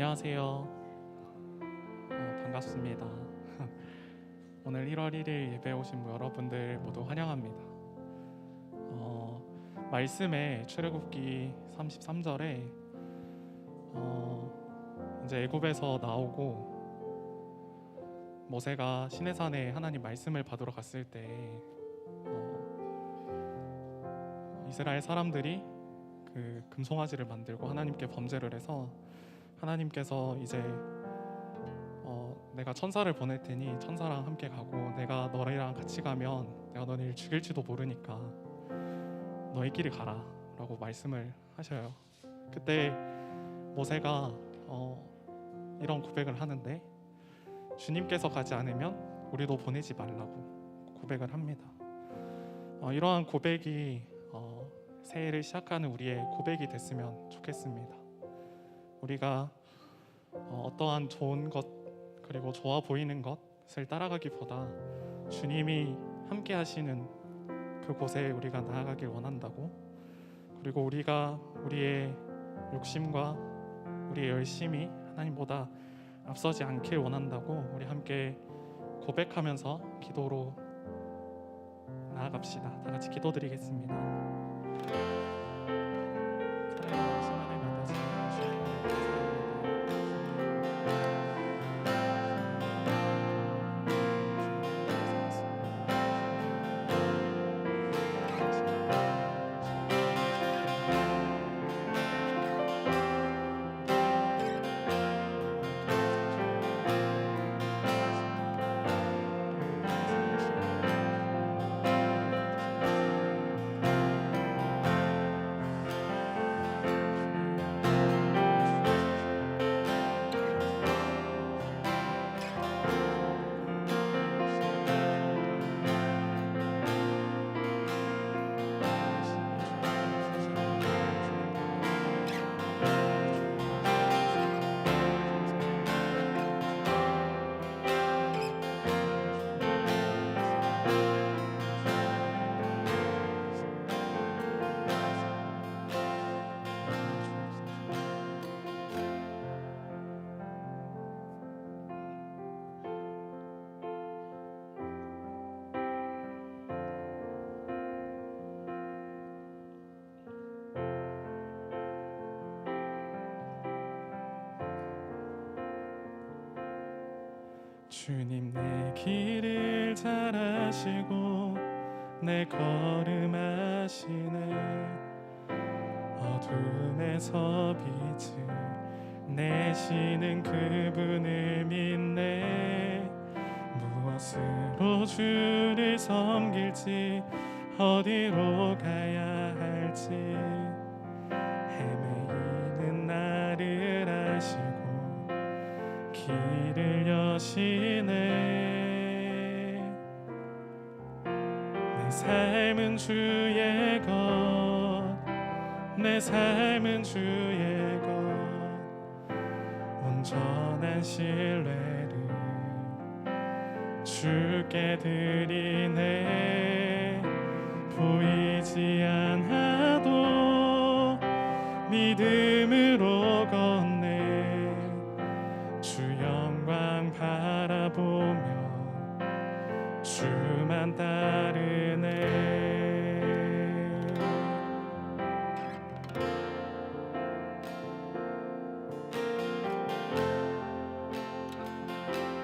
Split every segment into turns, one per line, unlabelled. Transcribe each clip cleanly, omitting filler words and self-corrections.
안녕하세요. 반갑습니다. 오늘 1월 1일 예배 오신 여러분들 모두 환영합니다. 말씀에 출애굽기 33절에 이제 애굽에서 나오고 모세가 시내산에 하나님 말씀을 받으러 갔을 때 이스라엘 사람들이 그 금송아지를 만들고 하나님께 범죄를 해서 하나님께서 이제 내가 천사를 보낼 테니 천사랑 함께 가고 내가 너희랑 같이 가면 내가 너희를 죽일지도 모르니까 너희끼리 가라 라고 말씀을 하셔요. 그때 모세가 이런 고백을 하는데 주님께서 가지 않으면 우리도 보내지 말라고 고백을 합니다. 이러한 고백이 새해를 시작하는 우리의 고백이 됐으면 좋겠습니다. 우리가 어떠한 좋은 것 그리고 좋아 보이는 것을 따라가기보다 주님이 함께 하시는 그곳에 우리가 나아가길 원한다고, 그리고 우리가 우리의 욕심과 우리의 열심이 하나님보다 앞서지 않길 원한다고 우리 함께 고백하면서 기도로 나아갑시다. 다 같이 기도드리겠습니다. 주님 내 길을 잘 아시고 내 걸음 아시네. 어둠에서 빛을 내시는 그분을 믿네. 무엇으로 주를 섬길지 어디로 가야 할지 헤매이는 나를 아시고 길을 여시네. 내 삶은 주의 것, 내 삶은 주의 것, 온전한 신뢰를 주께 드리네. 보이지 않아도 믿음으로 걷네. 주 영광 바라보며 주만 따르네.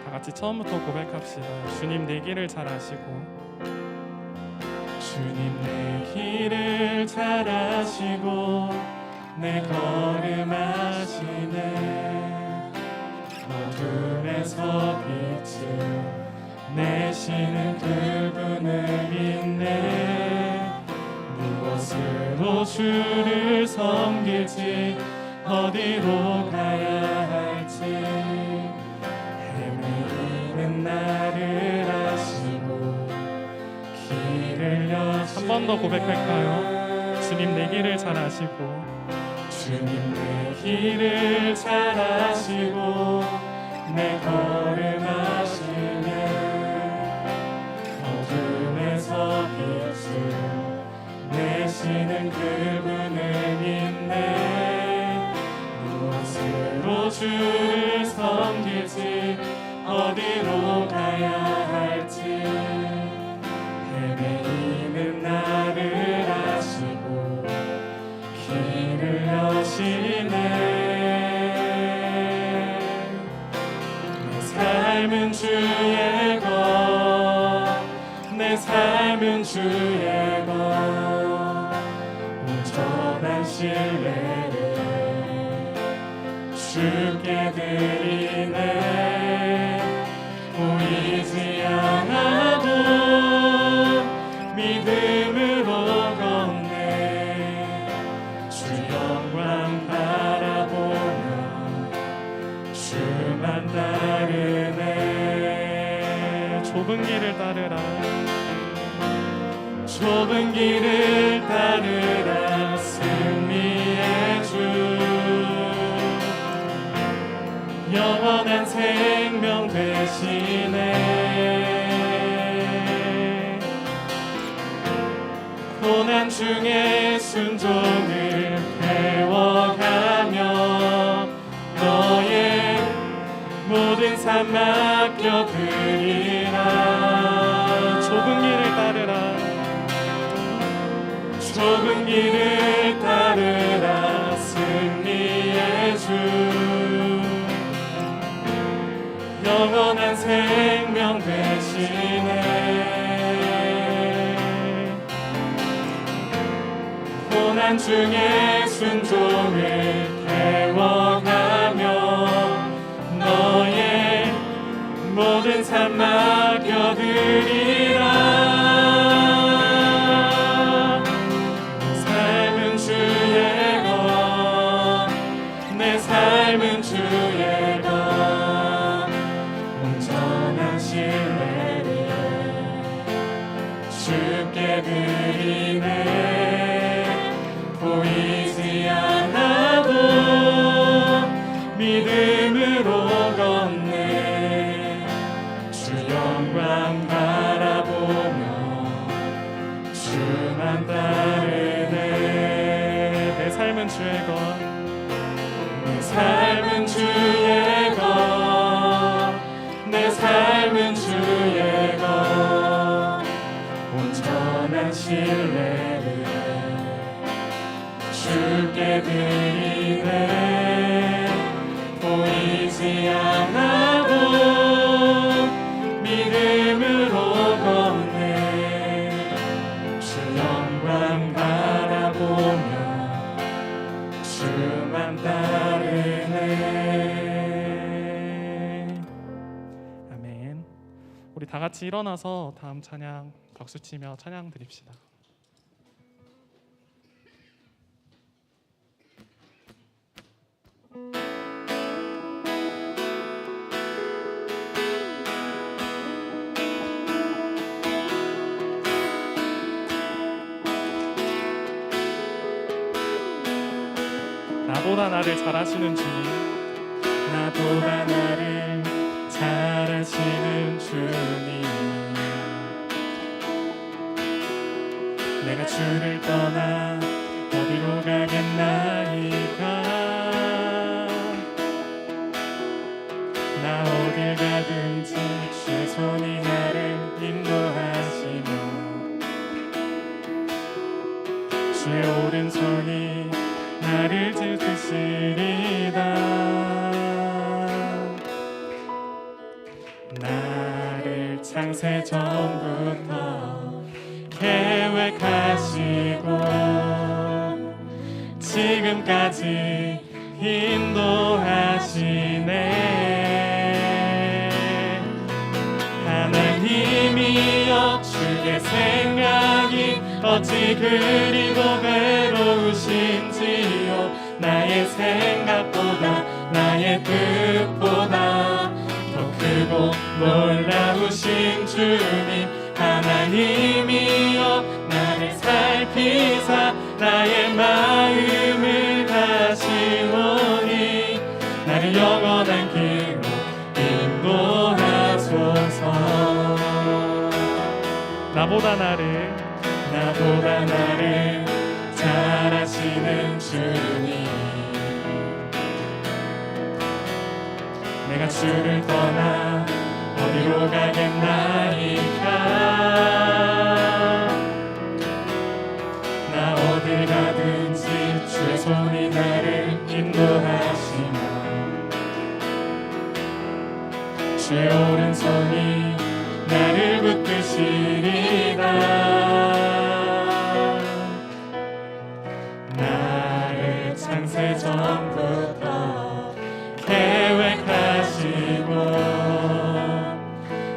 다 같이 처음부터 고백합시다. 주님 내 길을 잘 아시고, 주님 내 길을 잘 아시고 내 걸음 아시네. 어둠에서 빛을 내시는 그분을 믿네. 무엇으로 주를 섬길지 어디로 가야 할지 헤매이는 나를 아시고 길을 여시네. 한 번 더 고백할까요? 주님 내 길을 잘 아시고, 주님 내 길을 잘 아시고 내 걸음 아시네. 어둠에서 빛을 내시는 그분을 믿네. 무엇으로 주 주를 섬기지 어디로 가야 할지 헤매이는 나를 아시고 길을 여시네. 내 삶은 주의 것, 내 삶은 주의 것, 온전한 신뢰를 주께 드리네. 보이지 않아도 믿음으로 걷네. 주 영광 바라보며 주만 따르네. 좁은 길을 따르라, 좁은 길을 따르라. 승리의 주, 영원한 생명 되시네. 고난 중에 순종을 배워가며 너의 모든 삶 맡겨드리라. 좁은 길을 따르라, 좁은 길을 따르라. 승리의 주, 영원한 생명 되시네. 고난 중에 순종을 배워가며 너의 모든 삶 맡겨드리라. 내 삶은 주의 것, 내 삶은 주의 것, 온전한 신뢰를 주께 드리네. 보이지 않아도 믿음으로 걷네. 주 영광 바라보며 주만 따르네. 내 삶은 주의 것, 내 삶은 주의 것, 내 삶은 주의 것, 온전한 신뢰를 주께 드리네. 보이지 않아도 믿음으로 걷네. 주 영광 바라보며 주만 따르네. 아멘. 우리 다 같이 일어나서 다음 찬양 박수치며 찬양 드립시다. 나보다 나를 잘 아시는 주님, 나보다 나를 잘 아시는 주님, 내가 주를 떠나 어디로 가겠나이까. 나 어딜 가든지 주의 손이 나를 인도하시며 주의 오른손이 나를 지키시리다. 나를 창세 전부터 계획하시고 지금까지 인도하시네. 하나님이여 주의 생각이 어찌 그리고 괴로우신지요. 나의 생각보다 나의 뜻보다 더 크고 놀라우신 주님, 하나님이여 나를 살피사 나의 마음을 다시오니 나를 영원한 길로 인도하소서. 나보다 나를 잘 아시는 주님, 주를 떠나 어디로 가겠나이까. 나 어딜 가든지 주의 손이 나를 인도하시며 주의 오른손이 나를 붙드시리다. 나를 창세전부터 계획하시고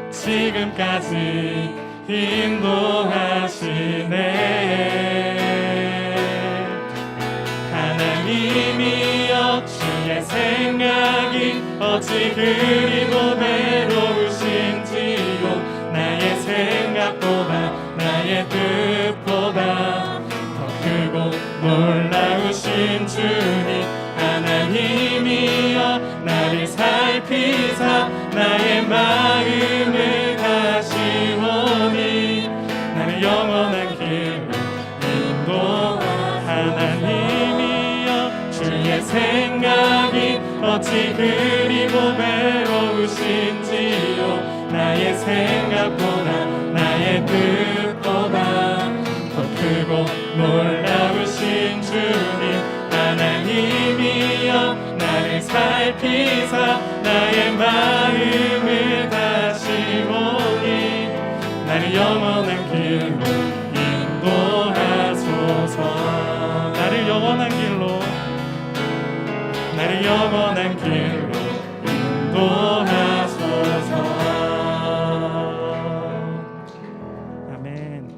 지금까지 인도하시네. 하나님이여 주의 생각이 어찌 그리 고배로우신지요. 나의 생각보다 나의 뜻보다 더 크고 놀라우신 주님. 하나님이여 나를 살피사 나의 마음을 다시오니 나를 영원한 길로 인도. 하나님이여 주의 생각이 어찌 그리 고배로우신지요. 나의 생각보다 나의 뜻보다 더 크고 놀라우신 주님. 하나님이여 나를 살피사 나의 마음을 다시오니 나를 영원한 길로 인도하소서. 나를 영원한 길로 나를 영원한 길로 인도하소서. 아멘.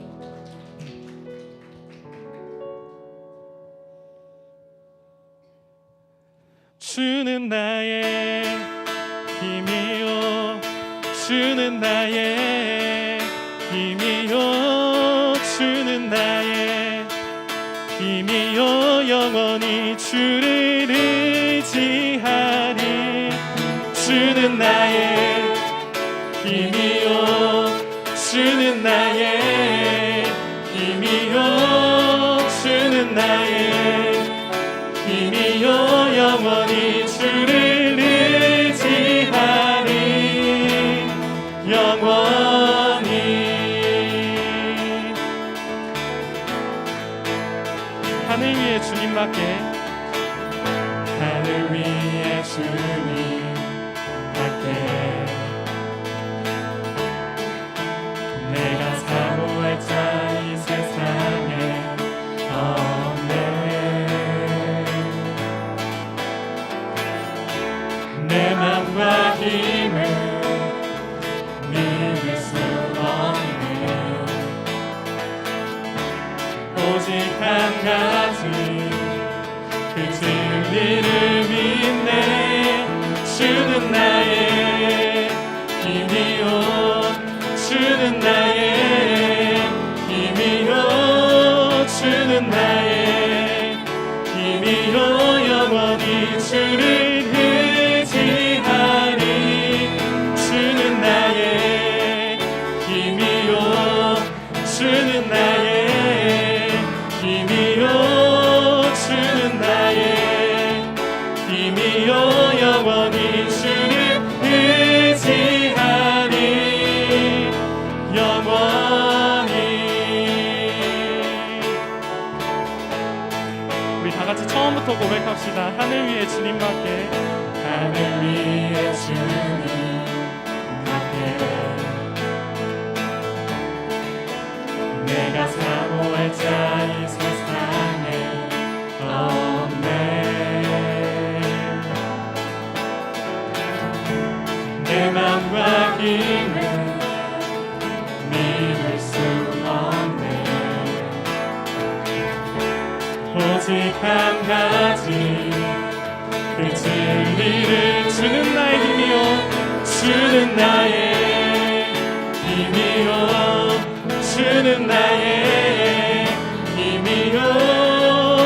주는 나의 힘이요 주는 나의 힘이요 주는 나의 힘이요 영원히 주를 의지하리. 주는 나의 힘이요 주는 나의 힘이요 주는 나의 힘이요 영원히 주를 의지하리. 영원히 하늘 위에 주님밖에 하늘 위에 주님밖에 내가 사모할 자 이 세상에 없네. 내 맘과 힘을 믿을 수 없네. 오직 한 가지 그 진리를 믿네. 주는 나의 힘이요 주는 나의 힘이요 주는 나의 힘이요 영원히 주를 의지하리. 주는 나의 힘이요 주는 나의 힘이요 주는 나의 힘이요 영원히 주를 의지하리. 영원히. 우리 다같이 처음부터 고백합시다. 하늘 위에 주님밖에 하늘 위에 주님밖에 내가 사모할 자 이 세상에 없네. 내 맘과 힘을 믿을 수 없네. 오직 한 가지 그 진리를 주는 나의 힘이요 주는 나의 힘이요 주는 나의 힘이요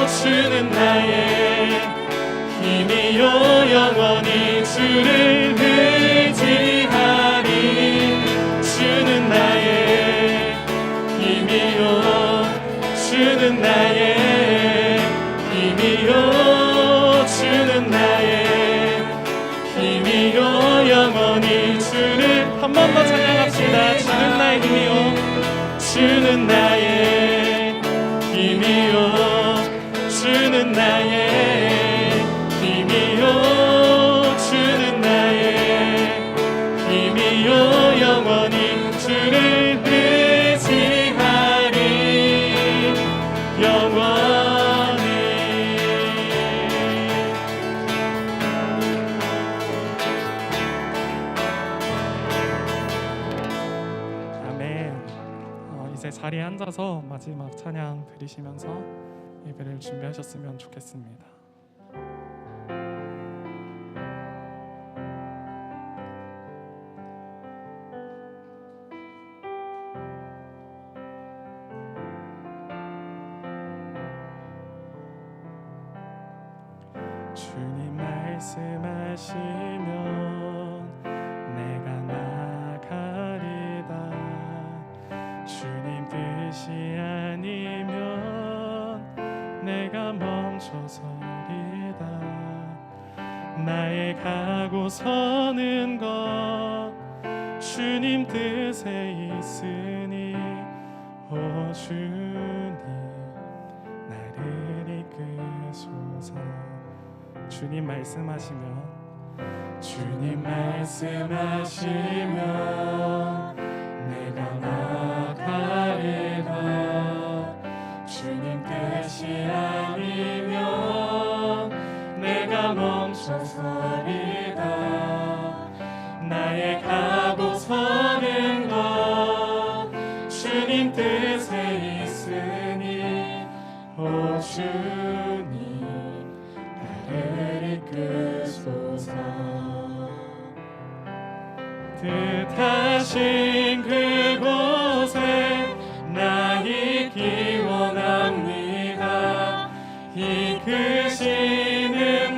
주는 나의 힘이요 영원히 주를 의지하리. 주는 나의 힘이요 주는 나의 힘이요 주는 나의 힘이요 번 더 찬양합시다. 주는 나의 힘이요, 주는 나의 힘이요, 주는 나의 힘이요, 주는 나의 힘이요, 영원히 주를 의지하리, 영원히. 아멘. 이제 자리에 앉아서 마지막 찬양 드리시면서 예배를 준비하셨으면 좋겠습니다. 주님 말씀하시면 내가 나가리다. 주님 뜻이 아니면 내가 멈춰서리다. 나의 가고 서는 것 주님 뜻에 있으니, 오 주님 나를 이끄소서. 주님 말씀하시면, 주님 말씀하시면 내가 나가리라. 주님 뜻이 아니면 내가 멈춰서리다. 나의 가고 서는 것 주님 뜻에 있으니, 오 주님 나를 이끄소서. 뜻하신 그곳에 나 있기 원합니다. 이끄시는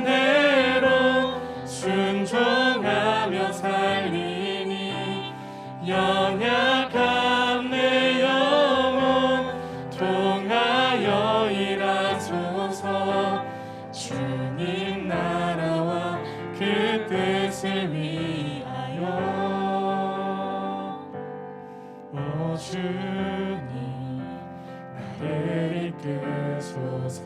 대로 순종하며 살리니, 연약한 내 영혼 통하여 일하소서. 주님 나라와 그 뜻을 위하여, 오 주님 나를 이끄소서.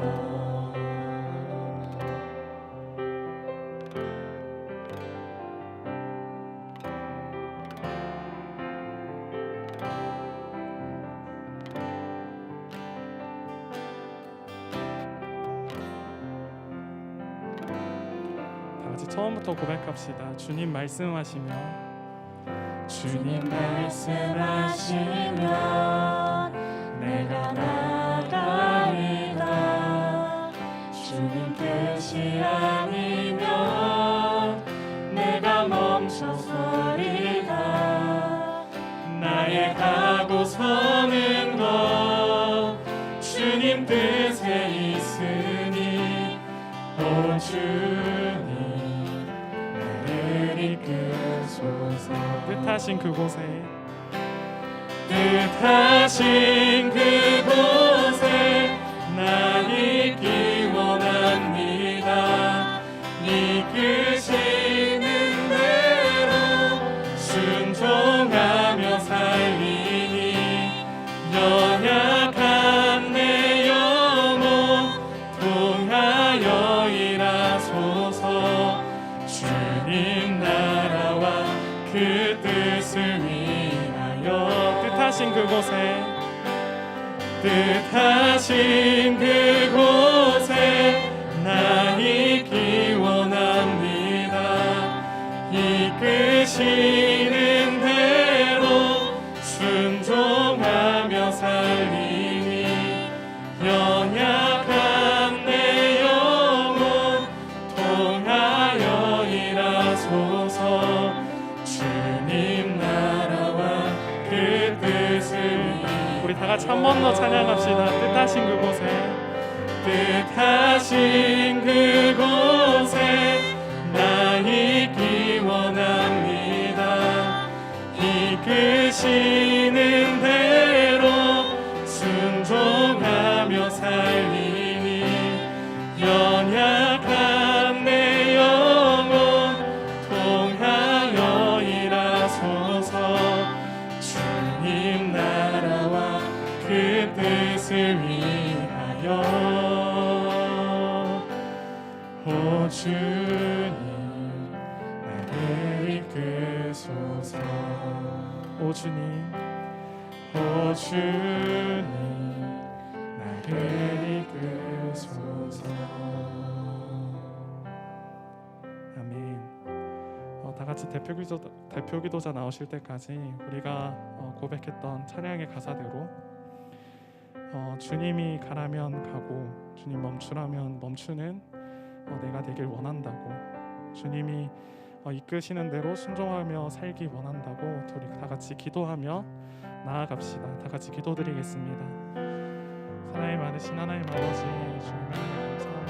다같이 처음부터 고백합시다. 주님 말씀하시면, 주님 말씀하시면 내가 나가리라. 주님 뜻이 아니면 내가 멈춰서리다. 나의 가고 서는 것 주님 뜻에 있으니, 오 주님 나를 이끄소서. 뜻하신 그곳에, 뜻하신 그곳에 나 있기 원합니다. 이끄시는 대로 순종하며 살리니, 연약한 내 영혼 통하여 일하소서. 주님 나라와 그 뜻을 위하여, 뜻하신 그곳에, 뜻하신 그곳에 나 있기 원합니다. 이끄시는 대로 순종하며 살리니, 연약한 내 영혼 통하여 일하소서. 주님 나라와 그 뜻을, 우리 다같이 한 번 더 찬양합시다. 뜻하신 그곳에, 뜻하신 그곳에 나 있기 원합니다. 이끄시는 대로 순종하며 살리니, 연약한 내 영혼 통하여 일하소서. 것을 위하여 오 주님 나를 이끄소서. 오 주님, 오 주님 나를 이끄소서. 아멘. 다 같이 대표기도자 나오실 때까지 우리가 고백했던 찬양의 가사대로 주님이 가라면 가고 주님 멈추라면 멈추는 내가 되길 원한다고, 주님이 이끄시는 대로 순종하며 살기 원한다고 우리 다 같이 기도하며 나아갑시다. 다 같이 기도드리겠습니다. 사랑이 많으신 하나님 아버지, 주님 감사합니다.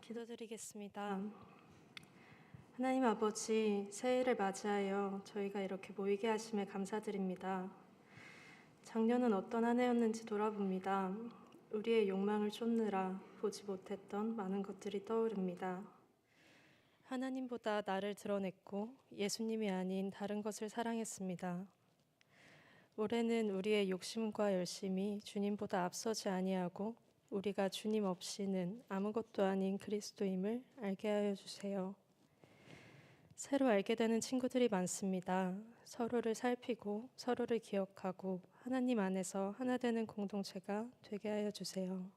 기도드리겠습니다. 하나님 아버지, 새해를 맞이하여 저희가 이렇게 모이게 하심에 감사드립니다. 작년은 어떤 한 해였는지 돌아봅니다. 우리의 욕망을 쫓느라 보지 못했던 많은 것들이 떠오릅니다. 하나님보다 나를 드러냈고 예수님이 아닌 다른 것을 사랑했습니다. 올해는 우리의 욕심과 열심이 주님보다 앞서지 아니하고 우리가 주님 없이는 아무것도 아닌 그리스도임을 알게 하여 주세요. 새로 알게 되는 친구들이 많습니다. 서로를 살피고 서로를 기억하고 하나님 안에서 하나 되는 공동체가 되게 하여 주세요.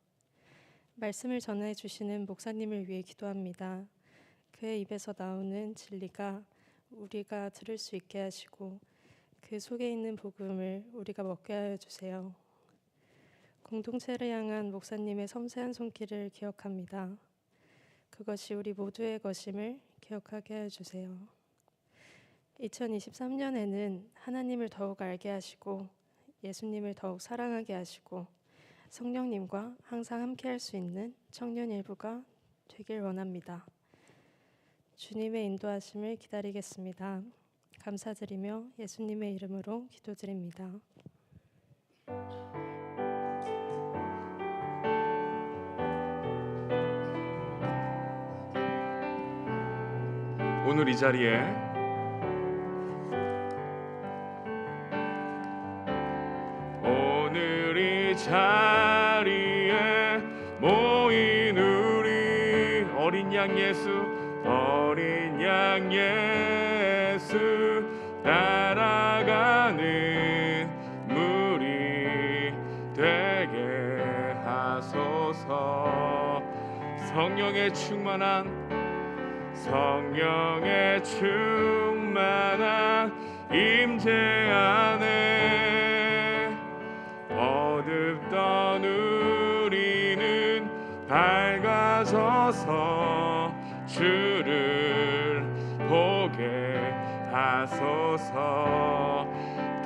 말씀을 전해 주시는 목사님을 위해 기도합니다. 그의 입에서 나오는 진리가 우리가 들을 수 있게 하시고 그 속에 있는 복음을 우리가 먹게 하여 주세요. 공동체를 향한 목사님의 섬세한 손길을 기억합니다. 그것이 우리 모두의 것임을 기억하게 하여 주세요. 2023년에는 하나님을 더욱 알게 하시고 예수님을 더욱 사랑하게 하시고 성령님과 항상 함께 할 수 있는 청년 일부가 되길 원합니다. 주님의 인도하심을 기다리겠습니다. 감사드리며 예수님의 이름으로 기도드립니다.
오늘 이 자리에 모인 우리 어린 양 예수 따라가는 무리 되게 하소서. 성령의 충만한 임재 안에 어둡던 우리는 밝아져서 주를 보게 하소서.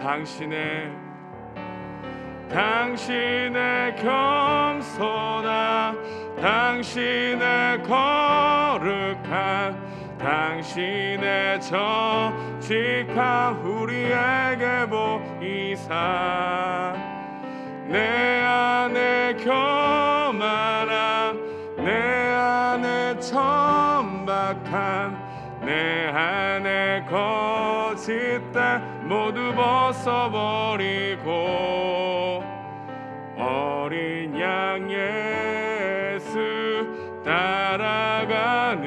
당신의 겸손함, 당신의 거룩함, 당신의 정직함 우리에게 보이사 내 안에 교만함, 내 안에 천박 허락한 내 안에 거짓된 모두 벗어버리고 어린 양 예수 따라가는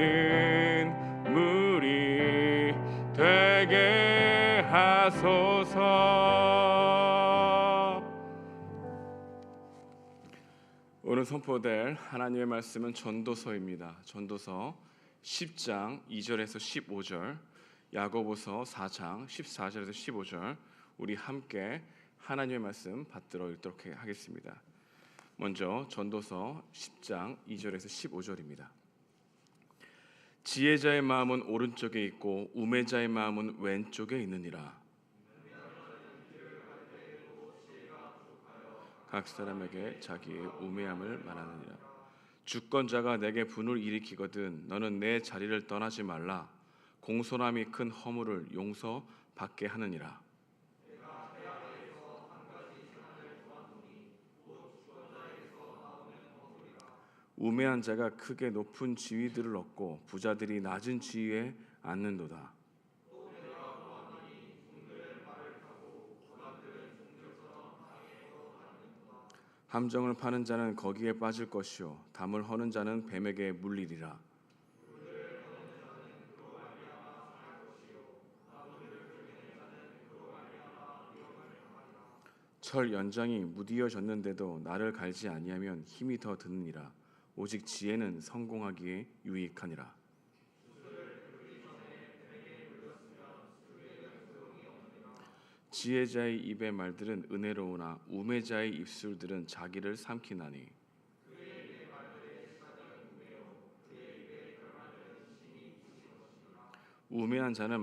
무리 되게 하소서. 오늘 선포될 하나님의 말씀은 전도서입니다. 전도서 10장 2절에서 15절, 야고보서 4장 14절에서 15절, 우리 함께 하나님의 말씀 받들어 읽도록 하겠습니다. 먼저 전도서 10장 2절에서 15절입니다. 지혜자의 마음은 오른쪽에 있고 우매자의 마음은 왼쪽에 있느니라. 각 사람에게 자기의 우매함을 말하느니라. 주권자가 내게 분을 일으키거든 너는 내 자리를 떠나지 말라. 공손함이 큰 허물을 용서받게 하느니라. 우매한 자가 크게 높은 지위들을 얻고 부자들이 낮은 지위에 앉는도다. 함정을 파는 자는 거기에 빠질 것이요 담을 허는 자는 뱀에게 물리리라. 철 연장이 무디어졌는데도 나를 갈지 아니하면 힘이 더 드느니라. 오직 지혜는 성공하기에 유익하니라. 지혜자의 입의 말들은 은혜로우나 우매자의 입술들은 자기를 삼키나니. 우매한 자는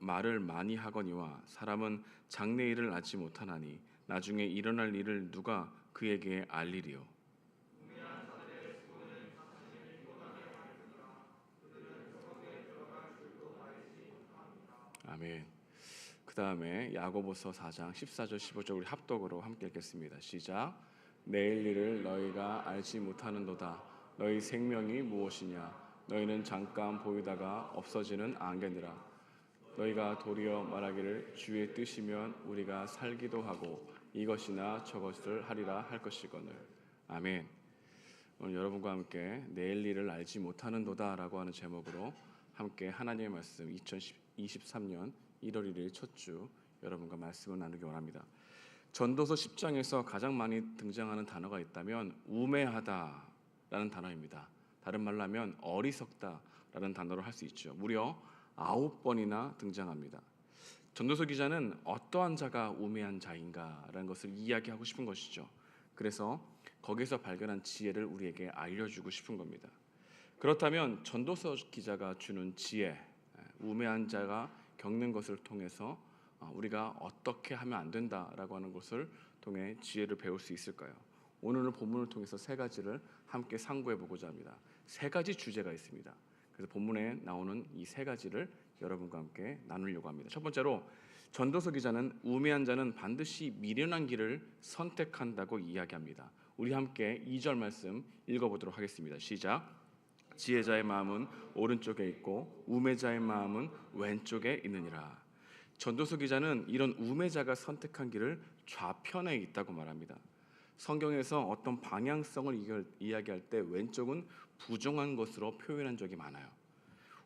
말을 많이 하거니와 사람은 장래일을 알지 못하나니 나중에 일어날 일을 누가 그에게 알리리요. 아멘. 그 다음에 야고보서 4장 14절 15절 우리 합독으로 함께 읽겠습니다. 시작. 내일 일을 너희가 알지 못하는도다. 너희 생명이 무엇이냐? 너희는 잠깐 보이다가 없어지는 안개니라. 너희가 도리어 말하기를 주의 뜻이면 우리가 살기도 하고 이것이나 저것을 하리라 할 것이거늘. 아멘. 오늘 여러분과 함께 내일 일을 알지 못하는도다라고 하는 제목으로 함께 하나님의 말씀 2023년 1월 1일 첫 주 여러분과 말씀을 나누기 원합니다. 전도서 10장에서 가장 많이 등장하는 단어가 있다면 우매하다라는 단어입니다. 다른 말로 하면 어리석다라는 단어로 할 수 있죠. 무려 9번이나 등장합니다. 전도서 기자는 어떠한 자가 우매한 자인가라는 것을 이야기하고 싶은 것이죠. 그래서 거기서 발견한 지혜를 우리에게 알려주고 싶은 겁니다. 그렇다면 전도서 기자가 주는 지혜, 우매한 자가 겪는 것을 통해서 우리가 어떻게 하면 안 된다라고 하는 것을 통해 지혜를 배울 수 있을까요? 오늘 본문을 통해서 세 가지를 함께 상고해 보고자 합니다. 세 가지 주제가 있습니다. 그래서 본문에 나오는 이 세 가지를 여러분과 함께 나누려고 합니다. 첫 번째로 전도서 기자는 우매한 자는 반드시 미련한 길을 선택한다고 이야기합니다. 우리 함께 2절 말씀 읽어보도록 하겠습니다. 시작. 지혜자의 마음은 오른쪽에 있고 우매자의 마음은 왼쪽에 있느니라. 전도서 기자는 이런 우매자가 선택한 길을 좌편에 있다고 말합니다. 성경에서 어떤 방향성을 이야기할 때 왼쪽은 부정한 것으로 표현한 적이 많아요.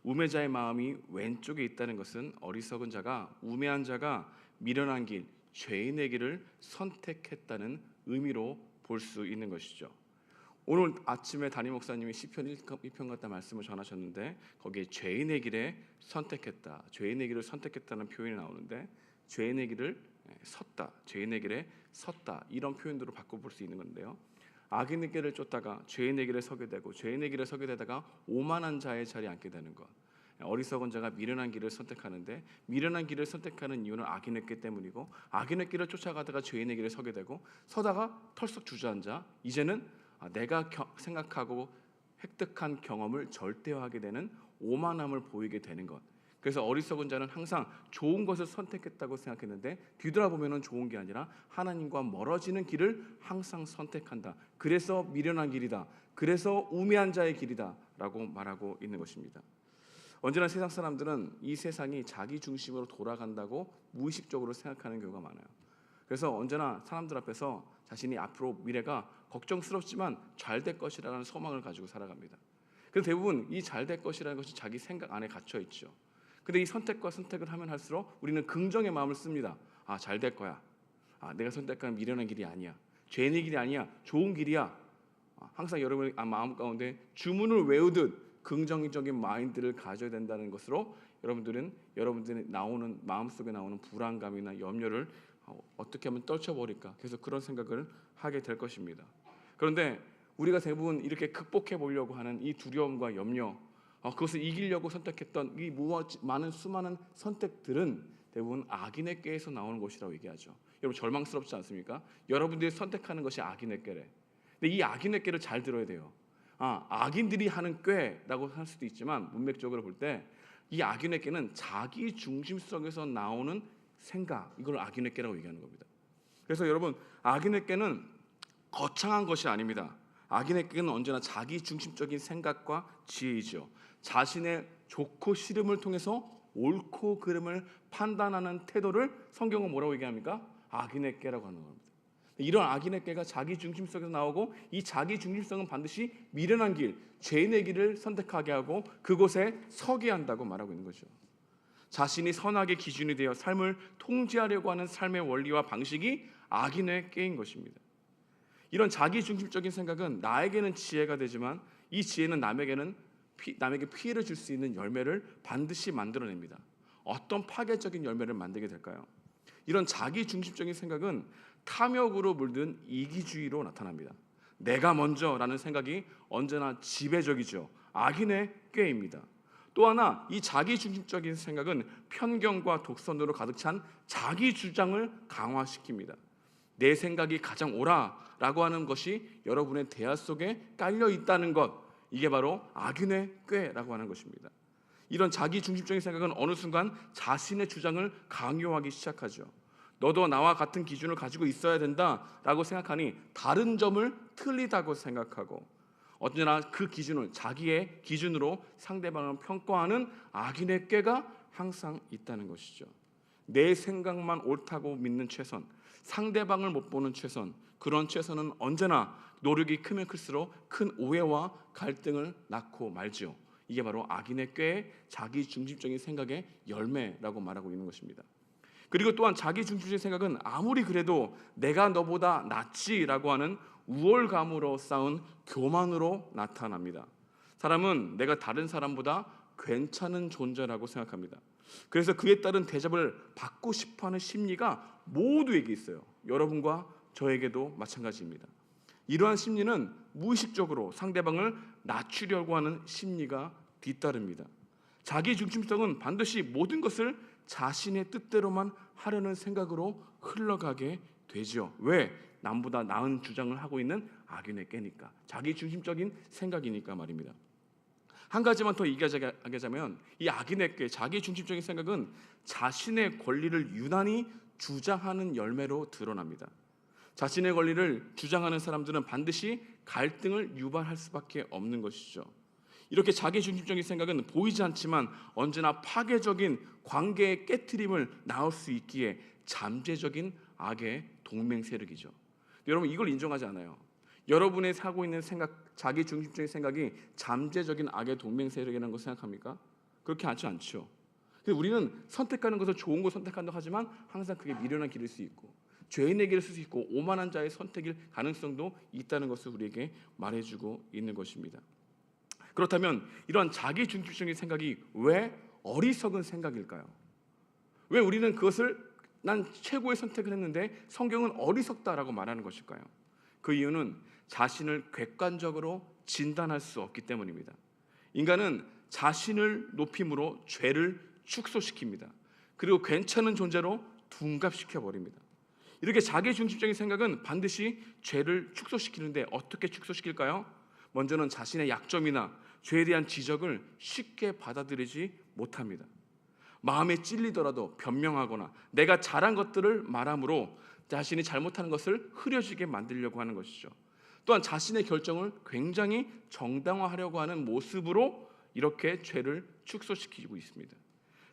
우매자의 마음이 왼쪽에 있다는 것은 어리석은 자가, 우매한 자가 미련한 길, 죄인의 길을 선택했다는 의미로 볼 수 있는 것이죠. 오늘 아침에 담임 목사님이 시편 1편 같다 말씀을 전하셨는데 거기에 죄인의 길에 선택했다, 죄인의 길을 선택했다는 표현이 나오는데 죄인의 길을 섰다, 죄인의 길에 섰다 이런 표현으로 바꿔볼 수 있는 건데요. 악인의 길을 쫓다가 죄인의 길에 서게 되고 죄인의 길에 서게 되다가 오만한 자의 자리에 앉게 되는 것. 어리석은 자가 미련한 길을 선택하는데 미련한 길을 선택하는 이유는 악인의 길 때문이고 악인의 길을 쫓아가다가 죄인의 길에 서게 되고 서다가 털썩 주저앉아 이제는 내가 생각하고 획득한 경험을 절대화하게 되는 오만함을 보이게 되는 것. 그래서 어리석은 자는 항상 좋은 것을 선택했다고 생각했는데 뒤돌아보면 좋은 게 아니라 하나님과 멀어지는 길을 항상 선택한다. 그래서 미련한 길이다. 그래서 우매한 자의 길이다 라고 말하고 있는 것입니다. 언제나 세상 사람들은 이 세상이 자기 중심으로 돌아간다고 무의식적으로 생각하는 경우가 많아요. 그래서 언제나 사람들 앞에서 자신이 앞으로 미래가 걱정스럽지만 잘 될 것이라는 소망을 가지고 살아갑니다. 그래서 대부분 이 잘 될 것이라는 것이 자기 생각 안에 갇혀 있죠. 근데 이 선택과 선택을 하면 할수록 우리는 긍정의 마음을 씁니다. 아, 잘 될 거야. 아, 내가 선택한 미련한 길이 아니야. 죄의 길이 아니야. 좋은 길이야. 항상 여러분의 마음 가운데 주문을 외우듯 긍정적인 마인드를 가져야 된다는 것으로 여러분들이 나오는 마음속에 나오는 불안감이나 염려를 어떻게 하면 떨쳐버릴까, 계속 그런 생각을 하게 될 것입니다. 그런데 우리가 대부분 이렇게 극복해 보려고 하는 이 두려움과 염려, 그것을 이기려고 선택했던 이 많은 수많은 선택들은 대부분 악인의 꾀에서 나오는 것이라고 얘기하죠. 여러분 절망스럽지 않습니까? 여러분들이 선택하는 것이 악인의 꾀래. 근데 이 악인의 꾀를 잘 들어야 돼요. 악인들이 하는 꾀라고 할 수도 있지만 문맥적으로 볼 때 이 악인의 꾀는 자기 중심성에서 나오는 생각, 이걸 악인의 꾀라고 얘기하는 겁니다. 그래서 여러분, 악인의 꾀는 거창한 것이 아닙니다. 악인의 꾀는 언제나 자기 중심적인 생각과 지혜이죠. 자신의 좋고 싫음을 통해서 옳고 그름을 판단하는 태도를 성경은 뭐라고 얘기합니까? 악인의 꾀라고 하는 겁니다. 이런 악인의 꾀가 자기 중심성에서 나오고, 이 자기 중심성은 반드시 미련한 길, 죄인의 길을 선택하게 하고 그곳에 서게 한다고 말하고 있는 거죠. 자신이 선악의 기준이 되어 삶을 통제하려고 하는 삶의 원리와 방식이 악인의 꾀인 것입니다. 이런 자기 중심적인 생각은 나에게는 지혜가 되지만 이 지혜는 남에게 피해를 줄 수 있는 열매를 반드시 만들어냅니다. 어떤 파괴적인 열매를 만들게 될까요? 이런 자기 중심적인 생각은 탐욕으로 물든 이기주의로 나타납니다. 내가 먼저라는 생각이 언제나 지배적이죠. 악인의 꾀입니다. 또 하나, 이 자기 중심적인 생각은 편견과 독선으로 가득 찬 자기 주장을 강화시킵니다. 내 생각이 가장 옳아라고 하는 것이 여러분의 대화 속에 깔려 있다는 것, 이게 바로 악인의 꾀라고 하는 것입니다. 이런 자기 중심적인 생각은 어느 순간 자신의 주장을 강요하기 시작하죠. 너도 나와 같은 기준을 가지고 있어야 된다라고 생각하니 다른 점을 틀리다고 생각하고, 언제나 그 기준을 자기의 기준으로 상대방을 평가하는 악인의 꾀가 항상 있다는 것이죠. 내 생각만 옳다고 믿는 최선, 상대방을 못 보는 최선, 그런 최선은 언제나 노력이 크면 클수록 큰 오해와 갈등을 낳고 말죠. 이게 바로 악인의 꾀의 자기 중심적인 생각의 열매라고 말하고 있는 것입니다. 그리고 또한 자기 중심적인 생각은 아무리 그래도 내가 너보다 낫지라고 하는 우월감으로 쌓은 교만으로 나타납니다. 사람은 내가 다른 사람보다 괜찮은 존재라고 생각합니다. 그래서 그에 따른 대접을 받고 싶어하는 심리가 모두에게 있어요. 여러분과 저에게도 마찬가지입니다. 이러한 심리는 무의식적으로 상대방을 낮추려고 하는 심리가 뒤따릅니다. 자기 중심성은 반드시 모든 것을 자신의 뜻대로만 하려는 생각으로 흘러가게 되죠. 왜? 남보다 나은 주장을 하고 있는 악인의 꾀니까, 자기 중심적인 생각이니까 말입니다. 한 가지만 더 얘기하자면 이 악인의 꾀, 자기 중심적인 생각은 자신의 권리를 유난히 주장하는 열매로 드러납니다. 자신의 권리를 주장하는 사람들은 반드시 갈등을 유발할 수밖에 없는 것이죠. 이렇게 자기 중심적인 생각은 보이지 않지만 언제나 파괴적인 관계의 깨트림을 낳을 수 있기에 잠재적인 악의 동맹 세력이죠. 여러분, 이걸 인정하지 않아요. 여러분의 하고 있는 생각, 자기 중심적인 생각이 잠재적인 악의 동맹 세력이라는 걸 생각합니까? 그렇게 하지 않죠. 우리는 선택하는 것을 좋은 걸 선택한다고 하지만 항상 그게 미련한 길일 수 있고 죄인의 길을 쓸 수 있고 오만한 자의 선택일 가능성도 있다는 것을 우리에게 말해주고 있는 것입니다. 그렇다면 이러한 자기 중심적인 생각이 왜 어리석은 생각일까요? 왜 우리는 그것을 난 최고의 선택을 했는데 성경은 어리석다라고 말하는 것일까요? 그 이유는 자신을 객관적으로 진단할 수 없기 때문입니다. 인간은 자신을 높임으로 죄를 축소시킵니다. 그리고 괜찮은 존재로 둔갑시켜버립니다. 이렇게 자기 중심적인 생각은 반드시 죄를 축소시키는데 어떻게 축소시킬까요? 먼저는 자신의 약점이나 죄에 대한 지적을 쉽게 받아들이지 못합니다. 마음에 찔리더라도 변명하거나 내가 잘한 것들을 말함으로 자신이 잘못하는 것을 흐려지게 만들려고 하는 것이죠. 또한 자신의 결정을 굉장히 정당화하려고 하는 모습으로 이렇게 죄를 축소시키고 있습니다.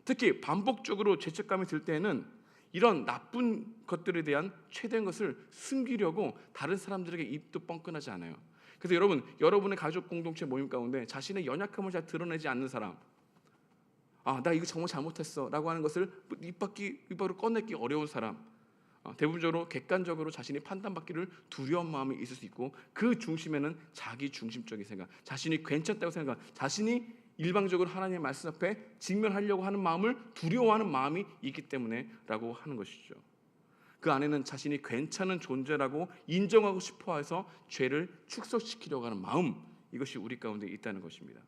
특히 반복적으로 죄책감이 들 때에는 이런 나쁜 것들에 대한 최대한 것을 숨기려고 다른 사람들에게 입도 뻥끗하지 않아요. 그래서 여러분의 가족 공동체 모임 가운데 자신의 연약함을 잘 드러내지 않는 사람, 나 이거 정말 잘못했어라고 하는 것을 입으로 꺼내기 어려운 사람, 대부분적으로 객관적으로 자신이 판단받기를 두려운 마음이 있을 수 있고, 그 중심에는 자기 중심적인 생각, 자신이 괜찮다고 생각, 자신이 일방적으로 하나님의 말씀 앞에 직면하려고 하는 마음을 두려워하는 마음이 있기 때문에라고 하는 것이죠. 그 안에는 자신이 괜찮은 존재라고 인정하고 싶어해서 죄를 축소시키려고 하는 마음, 이것이 우리 가운데 있다는 것입니다.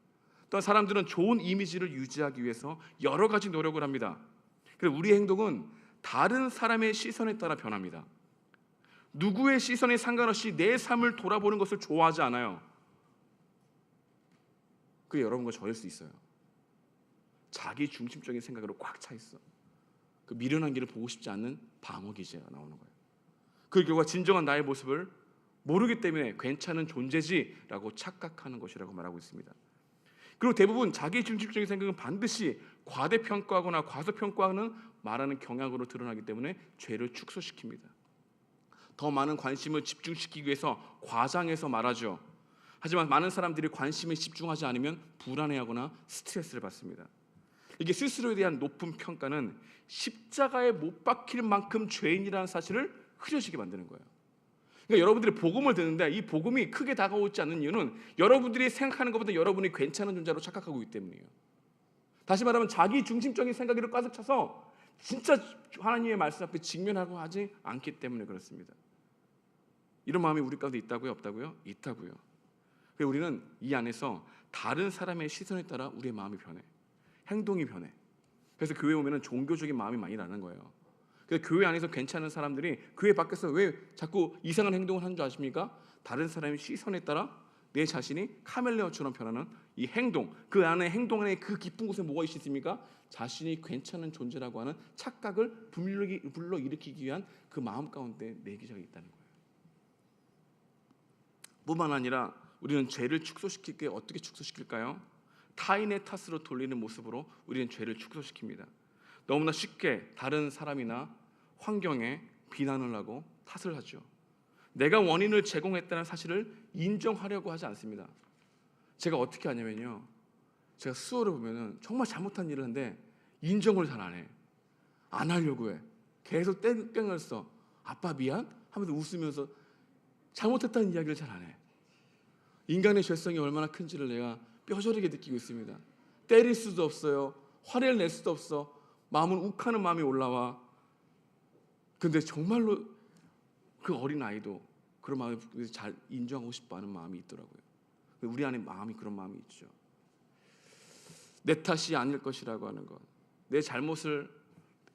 또한 사람들은 좋은 이미지를 유지하기 위해서 여러 가지 노력을 합니다. 그래서 우리의 행동은 다른 사람의 시선에 따라 변합니다. 누구의 시선에 상관없이 내 삶을 돌아보는 것을 좋아하지 않아요. 그게 여러분과 저일 수 있어요. 자기 중심적인 생각으로 꽉 차 있어. 그 미련한 길을 보고 싶지 않는 방어 기제가 나오는 거예요. 그 결과 진정한 나의 모습을 모르기 때문에 괜찮은 존재지라고 착각하는 것이라고 말하고 있습니다. 그리고 대부분 자기 중심적인 생각은 반드시 과대평가하거나 과소평가하는 말하는 경향으로 드러나기 때문에 죄를 축소시킵니다. 더 많은 관심을 집중시키기 위해서 과장해서 말하죠. 하지만 많은 사람들이 관심에 집중하지 않으면 불안해하거나 스트레스를 받습니다. 이게 스스로에 대한 높은 평가는 십자가에 못 박힐 만큼 죄인이라는 사실을 흐려지게 만드는 거예요. 그러니까 여러분들이 복음을 듣는데 이 복음이 크게 다가오지 않는 이유는 여러분들이 생각하는 것보다 여러분이 괜찮은 존재로 착각하고 있기 때문이에요. 다시 말하면 자기 중심적인 생각으로 가득 차서 진짜 하나님의 말씀 앞에 직면하고 하지 않기 때문에 그렇습니다. 이런 마음이 우리 가운데 있다고요? 없다고요? 있다고요. 그래서 우리는 이 안에서 다른 사람의 시선에 따라 우리의 마음이 변해, 행동이 변해. 그래서 교회 오면은 종교적인 마음이 많이 나는 거예요. 그래서 교회 안에서 괜찮은 사람들이 교회 밖에서 왜 자꾸 이상한 행동을 하는 줄 아십니까? 다른 사람의 시선에 따라 내 자신이 카멜레온처럼 변하는 이 행동, 그 안에 행동 안에 그 깊은 곳에 뭐가 있습니까? 자신이 괜찮은 존재라고 하는 착각을 불러일으키기 위한 그 마음 가운데 내기가 있다는 거예요. 뿐만 아니라 우리는 죄를 축소시킬 때 어떻게 축소시킬까요? 타인의 탓으로 돌리는 모습으로 우리는 죄를 축소시킵니다. 너무나 쉽게 다른 사람이나 환경에 비난을 하고 탓을 하죠. 내가 원인을 제공했다는 사실을 인정하려고 하지 않습니다. 제가 어떻게 하냐면요, 제가 수어를 보면은 정말 잘못한 일을 하는데 인정을 잘 안 해. 안 하려고 해. 계속 땡땡을 써. 아빠 미안? 하면서 웃으면서 잘못했다는 이야기를 잘 안 해. 인간의 죄성이 얼마나 큰지를 내가 뼈저리게 느끼고 있습니다. 때릴 수도 없어요. 화를 낼 수도 없어. 마음은 욱하는 마음이 올라와. 근데 정말로 그 어린 아이도 그런 마음을 잘 인정하고 싶어하는 마음이 있더라고요. 우리 안에 마음이 그런 마음이 있죠. 내 탓이 아닐 것이라고 하는 것, 내 잘못을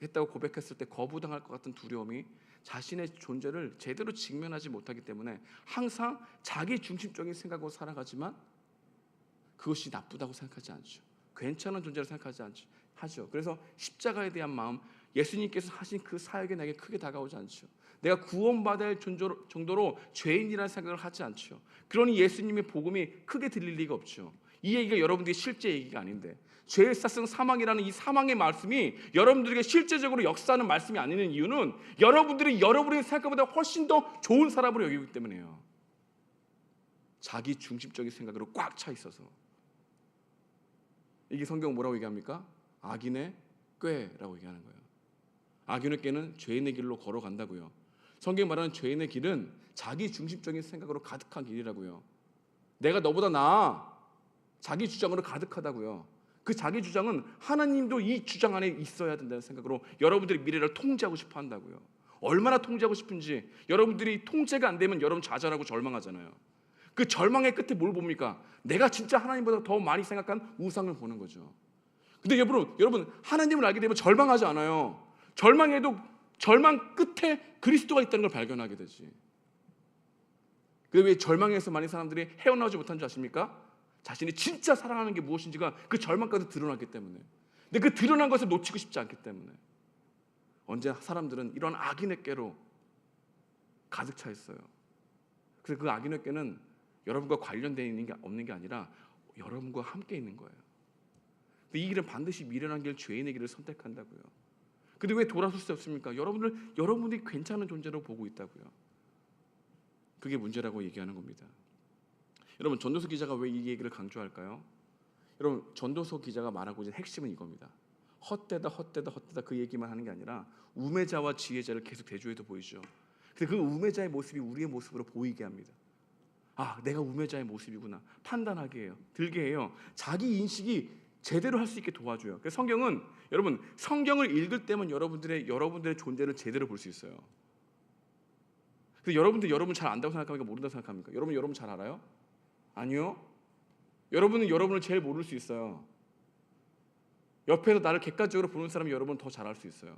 했다고 고백했을 때 거부당할 것 같은 두려움이 자신의 존재를 제대로 직면하지 못하기 때문에 항상 자기 중심적인 생각으로 살아가지만 그것이 나쁘다고 생각하지 않죠. 괜찮은 존재로 생각하지 하죠. 그래서 십자가에 대한 마음, 예수님께서 하신 그 사역이 내게 크게 다가오지 않죠. 내가 구원받을 정도로 죄인이라는 생각을 하지 않죠. 그러니 예수님의 복음이 크게 들릴 리가 없죠. 이 얘기가 여러분들이 실제 얘기가 아닌데, 죄의 사성 사망이라는 이 사망의 말씀이 여러분들에게 실제적으로 역사하는 말씀이 아니는 이유는 여러분들이 여러분의 생각보다 훨씬 더 좋은 사람으로 여기기 때문이에요. 자기 중심적인 생각으로 꽉 차 있어서. 이게 성경 뭐라고 얘기합니까? 악인의 꾀라고 얘기하는 거예요. 악인의 꾀는 죄인의 길로 걸어간다고요. 성경이 말하는 죄인의 길은 자기 중심적인 생각으로 가득한 길이라고요. 내가 너보다 나아. 자기 주장으로 가득하다고요. 그 자기 주장은 하나님도 이 주장 안에 있어야 된다는 생각으로 여러분들의 미래를 통제하고 싶어 한다고요. 얼마나 통제하고 싶은지, 여러분들이 통제가 안 되면 여러분 좌절하고 절망하잖아요. 그 절망의 끝에 뭘 봅니까? 내가 진짜 하나님보다 더 많이 생각한 우상을 보는 거죠. 근데 여러분 하나님을 알게 되면 절망하지 않아요. 절망해도 절망 끝에 그리스도가 있다는 걸 발견하게 되지. 근데 왜 절망에서 많은 사람들이 헤어나오지 못한 줄 아십니까? 자신이 진짜 사랑하는 게 무엇인지가 그 절망까지 드러났기 때문에. 근데 그 드러난 것을 놓치고 싶지 않기 때문에. 언제 사람들은 이런 악인의 꾀로 가득 차 있어요. 그래서 그 악인의 꾀는 여러분과 관련되어 있는 게 없는 게 아니라 여러분과 함께 있는 거예요. 근데 이 길은 반드시 미련한 길, 죄인의 길을 선택한다고요. 근데 왜 돌아설 수 없습니까? 여러분들이 괜찮은 존재로 보고 있다고요. 그게 문제라고 얘기하는 겁니다. 여러분, 전도서 기자가 왜 이 얘기를 강조할까요? 여러분, 전도서 기자가 말하고 있는 핵심은 이겁니다. 헛되다 그 얘기만 하는 게 아니라 우매자와 지혜자를 계속 대조해도 보이죠. 근데 그 우매자의 모습이 우리의 모습으로 보이게 합니다. 아, 내가 우매자의 모습이구나 판단하게 해요. 들게 해요. 자기 인식이 제대로 할 수 있게 도와줘요. 그래서 성경은, 여러분, 성경을 읽을 때만 여러분들의 존재를 제대로 볼 수 있어요. 근데 여러분 잘 안다고 생각합니까? 모른다고 생각합니까? 여러분 잘 알아요? 아니요. 여러분은 여러분을 제일 모를 수 있어요. 옆에서 나를 객관적으로 보는 사람이 여러분 더 잘 알 수 있어요.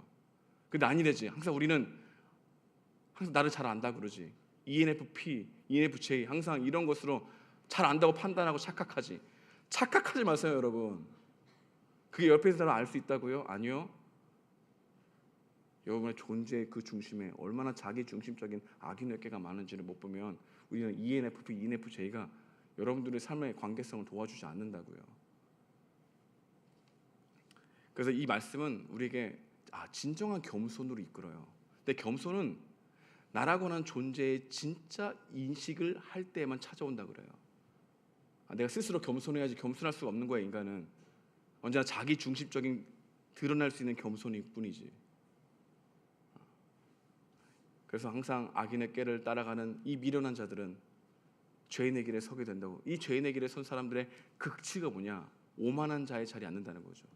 근데 아니래지. 항상 우리는 나를 잘 안다 그러지. ENFP, ENFJ 항상 이런 것으로 잘 안다고 판단하고 착각하지. 착각하지 마세요, 여러분. 그게 옆에서 나를 알 수 있다고요? 아니요. 여러분의 존재의 그 중심에 얼마나 자기 중심적인 악인외계가 많은지를 못 보면 우리는 ENFP, ENFJ가 여러분들의 삶의 관계성을 도와주지 않는다고요. 그래서 이 말씀은 우리에게 진정한 겸손으로 이끌어요. 근데 겸손은 나라고 하는 존재의 진짜 인식을 할 때에만 찾아온다 그래요. 내가 스스로 겸손해야지 겸손할 수가 없는 거야. 인간은 언제나 자기 중심적인 드러날 수 있는 겸손일 뿐이지. 그래서 항상 악인의 꾀를 따라가는 이 미련한 자들은 죄인의 길에 서게 된다고. 이 죄인의 길에 선 사람들의 극치가 뭐냐? 오만한 자의 자리에 앉는다는 거죠.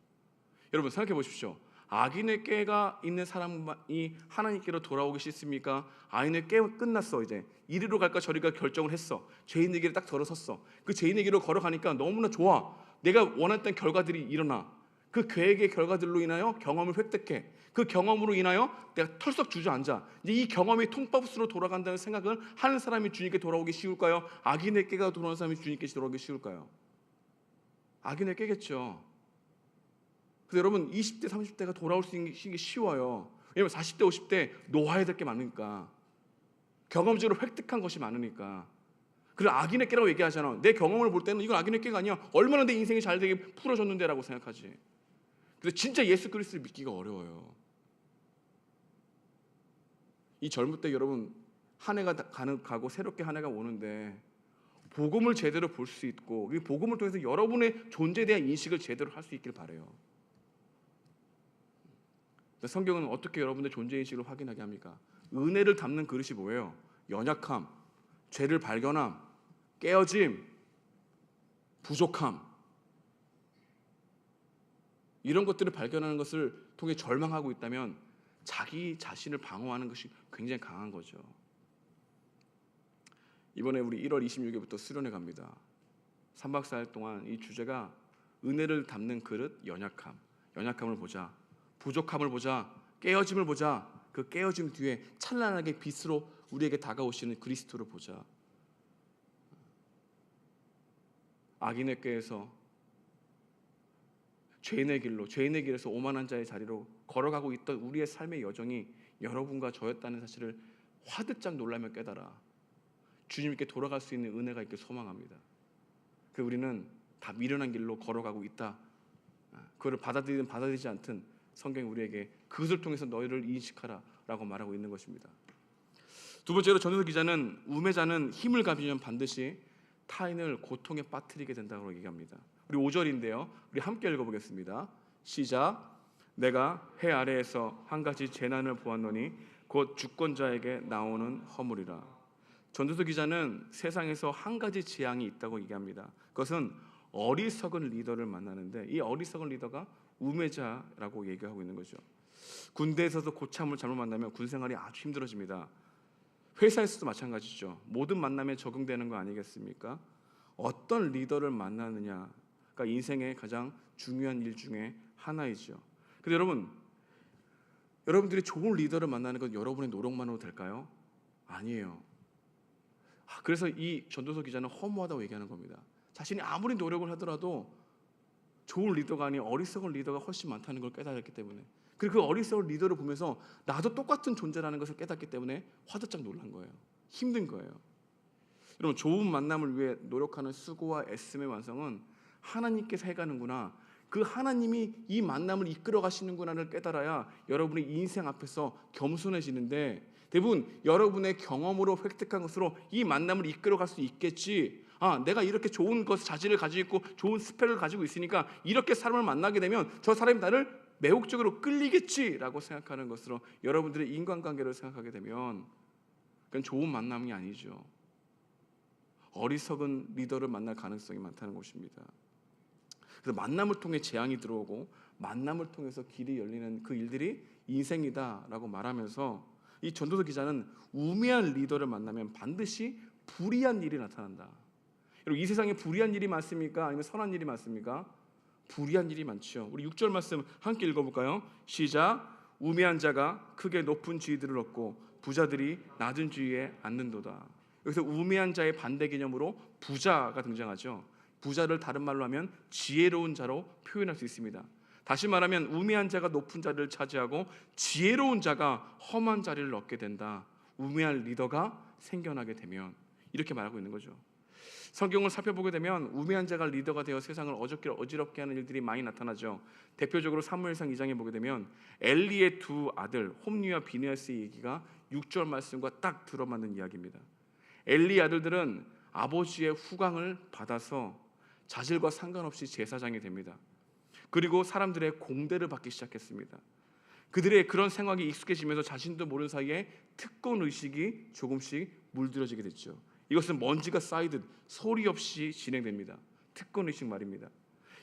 여러분 생각해 보십시오. 악인의 꾀가 있는 사람이 하나님께로 돌아오기 싫습니까? 악인의 꾀 끝났어. 이제 이리로 갈까 저리가 결정을 했어. 죄인의 길에 딱 들어섰어. 그 죄인의 길로 걸어가니까 너무나 좋아. 내가 원했던 결과들이 일어나. 그 계획의 결과들로 인하여 경험을 획득해. 그 경험으로 인하여 내가 털썩 주저앉아. 이제 이 경험이 통밥으로 돌아간다는 생각을 하는 사람이 주님께 돌아오기 쉬울까요? 악인의 꾀가 돌아오는 사람이 주님께 돌아오기 쉬울까요? 악인의 꾀겠죠. 근데 여러분 20대 30대가 돌아올 수 있는 게 쉬워요. 왜냐면 40대 50대 놓아야 될 게 많으니까. 경험적으로 획득한 것이 많으니까. 그래서 악인의 꾀라고 얘기하잖아. 내 경험을 볼 때는 이건 악인의 꾀가 아니야. 얼마나 내 인생이 잘 되게 풀어졌는데 라고 생각하지. 그래서 진짜 예수 그리스도를 믿기가 어려워요. 이 젊을 때 여러분 한 해가 가고 새롭게 한 해가 오는데 복음을 제대로 볼 수 있고 이 복음을 통해서 여러분의 존재에 대한 인식을 제대로 할 수 있길 바라요. 성경은 어떻게 여러분의 존재 인식을 확인하게 합니까? 은혜를 담는 그릇이 뭐예요? 연약함, 죄를 발견함, 깨어짐, 부족함, 이런 것들을 발견하는 것을 통해 절망하고 있다면 자기 자신을 방어하는 것이 굉장히 강한 거죠. 이번에 우리 1월 26일부터 수련회 갑니다. 3박 4일 동안 이 주제가 은혜를 담는 그릇, 연약함을 보자, 부족함을 보자, 깨어짐을 보자. 그 깨어짐 뒤에 찬란하게 빛으로 우리에게 다가오시는 그리스도를 보자. 악인의 꾀에서 죄인의 길에서 오만한 자의 자리로 걸어가고 있던 우리의 삶의 여정이 여러분과 저였다는 사실을 화들짝 놀라며 깨달아 주님께 돌아갈 수 있는 은혜가 있길 소망합니다. 그 우리는 다 미련한 길로 걸어가고 있다. 그걸 받아들이든 받아들이지 않든 성경이 우리에게 그것을 통해서 너희를 인식하라라고 말하고 있는 것입니다. 두 번째로 전도서 기자는 우매자는 힘을 가지면 반드시 타인을 고통에 빠뜨리게 된다고 얘기합니다. 우리 5절인데요. 우리 함께 읽어보겠습니다. 시작. 내가 해 아래에서 한 가지 재난을 보았노니 곧 주권자에게 나오는 허물이라. 전도서 기자는 세상에서 한 가지 재앙이 있다고 얘기합니다. 그것은 어리석은 리더를 만나는데 이 어리석은 리더가 우매자라고 얘기하고 있는 거죠. 군대에서도 고참을 잘못 만나면 군 생활이 아주 힘들어집니다. 회사에서도 마찬가지죠. 모든 만남에 적용되는 거 아니겠습니까? 어떤 리더를 만나느냐가 인생의 가장 중요한 일 중에 하나이죠. 근데 여러분들이 좋은 리더를 만나는 건 여러분의 노력만으로 될까요? 아니에요. 그래서 이 전도서 기자는 허무하다고 얘기하는 겁니다. 자신이 아무리 노력을 하더라도 좋은 리더가 아닌 어리석은 리더가 훨씬 많다는 걸 깨달았기 때문에, 그리고 그 어리석은 리더를 보면서 나도 똑같은 존재라는 것을 깨닫기 때문에 화들짝 놀란 거예요. 힘든 거예요. 여러분, 좋은 만남을 위해 노력하는 수고와 애씀의 완성은 하나님께서 해가는구나, 그 하나님이 이 만남을 이끌어 가시는구나를 깨달아야 여러분의 인생 앞에서 겸손해지는데, 대부분 여러분의 경험으로 획득한 것으로 이 만남을 이끌어 갈 수 있겠지, 내가 이렇게 좋은 것 자질을 가지고 있고 좋은 스펙을 가지고 있으니까 이렇게 사람을 만나게 되면 저 사람이 나를 매혹적으로 끌리겠지라고 생각하는 것으로 여러분들의 인간관계를 생각하게 되면 그건 좋은 만남이 아니죠. 어리석은 리더를 만날 가능성이 많다는 것입니다. 그래서 만남을 통해 재앙이 들어오고 만남을 통해서 길이 열리는 그 일들이 인생이다라고 말하면서, 이 전도서 기자는 우매한 리더를 만나면 반드시 불의한 일이 나타난다. 여러분, 이 세상에 불의한 일이 많습니까? 아니면 선한 일이 많습니까? 불의한 일이 많죠. 우리 6절 말씀 함께 읽어볼까요? 시작. 우매한 자가 크게 높은 지위들을 얻고 부자들이 낮은 지위에 앉는도다. 여기서 우매한 자의 반대 개념으로 부자가 등장하죠. 부자를 다른 말로 하면 지혜로운 자로 표현할 수 있습니다. 다시 말하면 우매한 자가 높은 자리를 차지하고 지혜로운 자가 험한 자리를 얻게 된다. 우매한 리더가 생겨나게 되면, 이렇게 말하고 있는 거죠. 성경을 살펴보게 되면 우매한 자가 리더가 되어 세상을 어지럽게 하는 일들이 많이 나타나죠. 대표적으로 사무엘상 2장에 보게 되면 엘리의 두 아들 홈리와 비느하스의 얘기가 6절 말씀과 딱 들어맞는 이야기입니다. 엘리 아들들은 아버지의 후광을 받아서 자질과 상관없이 제사장이 됩니다. 그리고 사람들의 공대를 받기 시작했습니다. 그들의 그런 생각이 익숙해지면서 자신도 모르는 사이에 특권 의식이 조금씩 물들어지게 됐죠. 이것은 먼지가 쌓이듯 소리 없이 진행됩니다. 특권 의식 말입니다.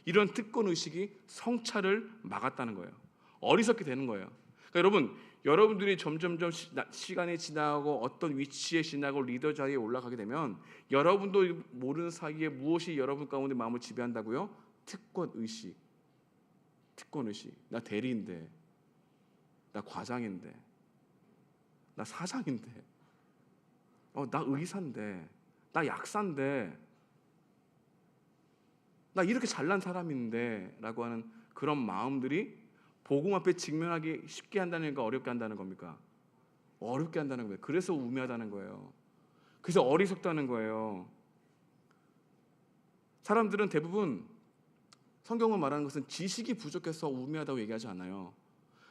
이런 특권 의식이 성찰을 막았다는 거예요. 어리석게 되는 거예요. 그러니까 여러분들이 점점점 시간이 지나고 어떤 위치에 지나고 리더 자리에 올라가게 되면 여러분도 모르는 사이에 무엇이 여러분 가운데 마음을 지배한다고요? 특권 의식. 특권 의식. 나 대리인데, 나 과장인데, 나 사장인데, 나 의사인데, 나 약사인데, 나 이렇게 잘난 사람인데 라고 하는 그런 마음들이 복음 앞에 직면하기 쉽게 한다는 거, 어렵게 한다는 겁니까? 어렵게 한다는 거예요. 그래서 우매하다는 거예요. 그래서 어리석다는 거예요. 사람들은 대부분 성경을 말하는 것은 지식이 부족해서 우매하다고 얘기하지 않아요.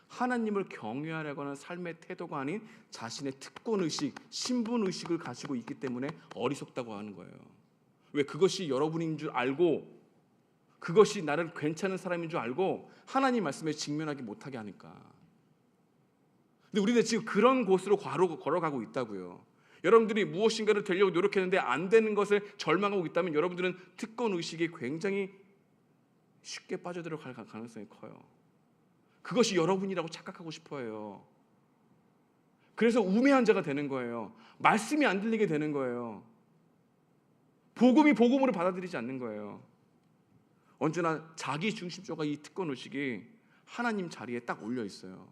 하나님을 경외하려고 하는 삶의 태도가 아닌 자신의 특권의식, 신분의식을 가지고 있기 때문에 어리석다고 하는 거예요. 왜? 그것이 여러분인 줄 알고, 그것이 나를 괜찮은 사람인 줄 알고 하나님 말씀에 직면하기 못하게 하니까. 근데 우리는 지금 그런 곳으로 걸어가고 있다고요. 여러분들이 무엇인가를 되려고 노력했는데 안 되는 것을 절망하고 있다면 여러분들은 특권의식이 굉장히 쉽게 빠져들어갈 가능성이 커요. 그것이 여러분이라고 착각하고 싶어해요. 그래서 우매한 자가 되는 거예요. 말씀이 안 들리게 되는 거예요. 복음이 복음으로 받아들이지 않는 거예요. 언제나 자기 중심적인 이 특권 의식이 하나님 자리에 딱 올려 있어요.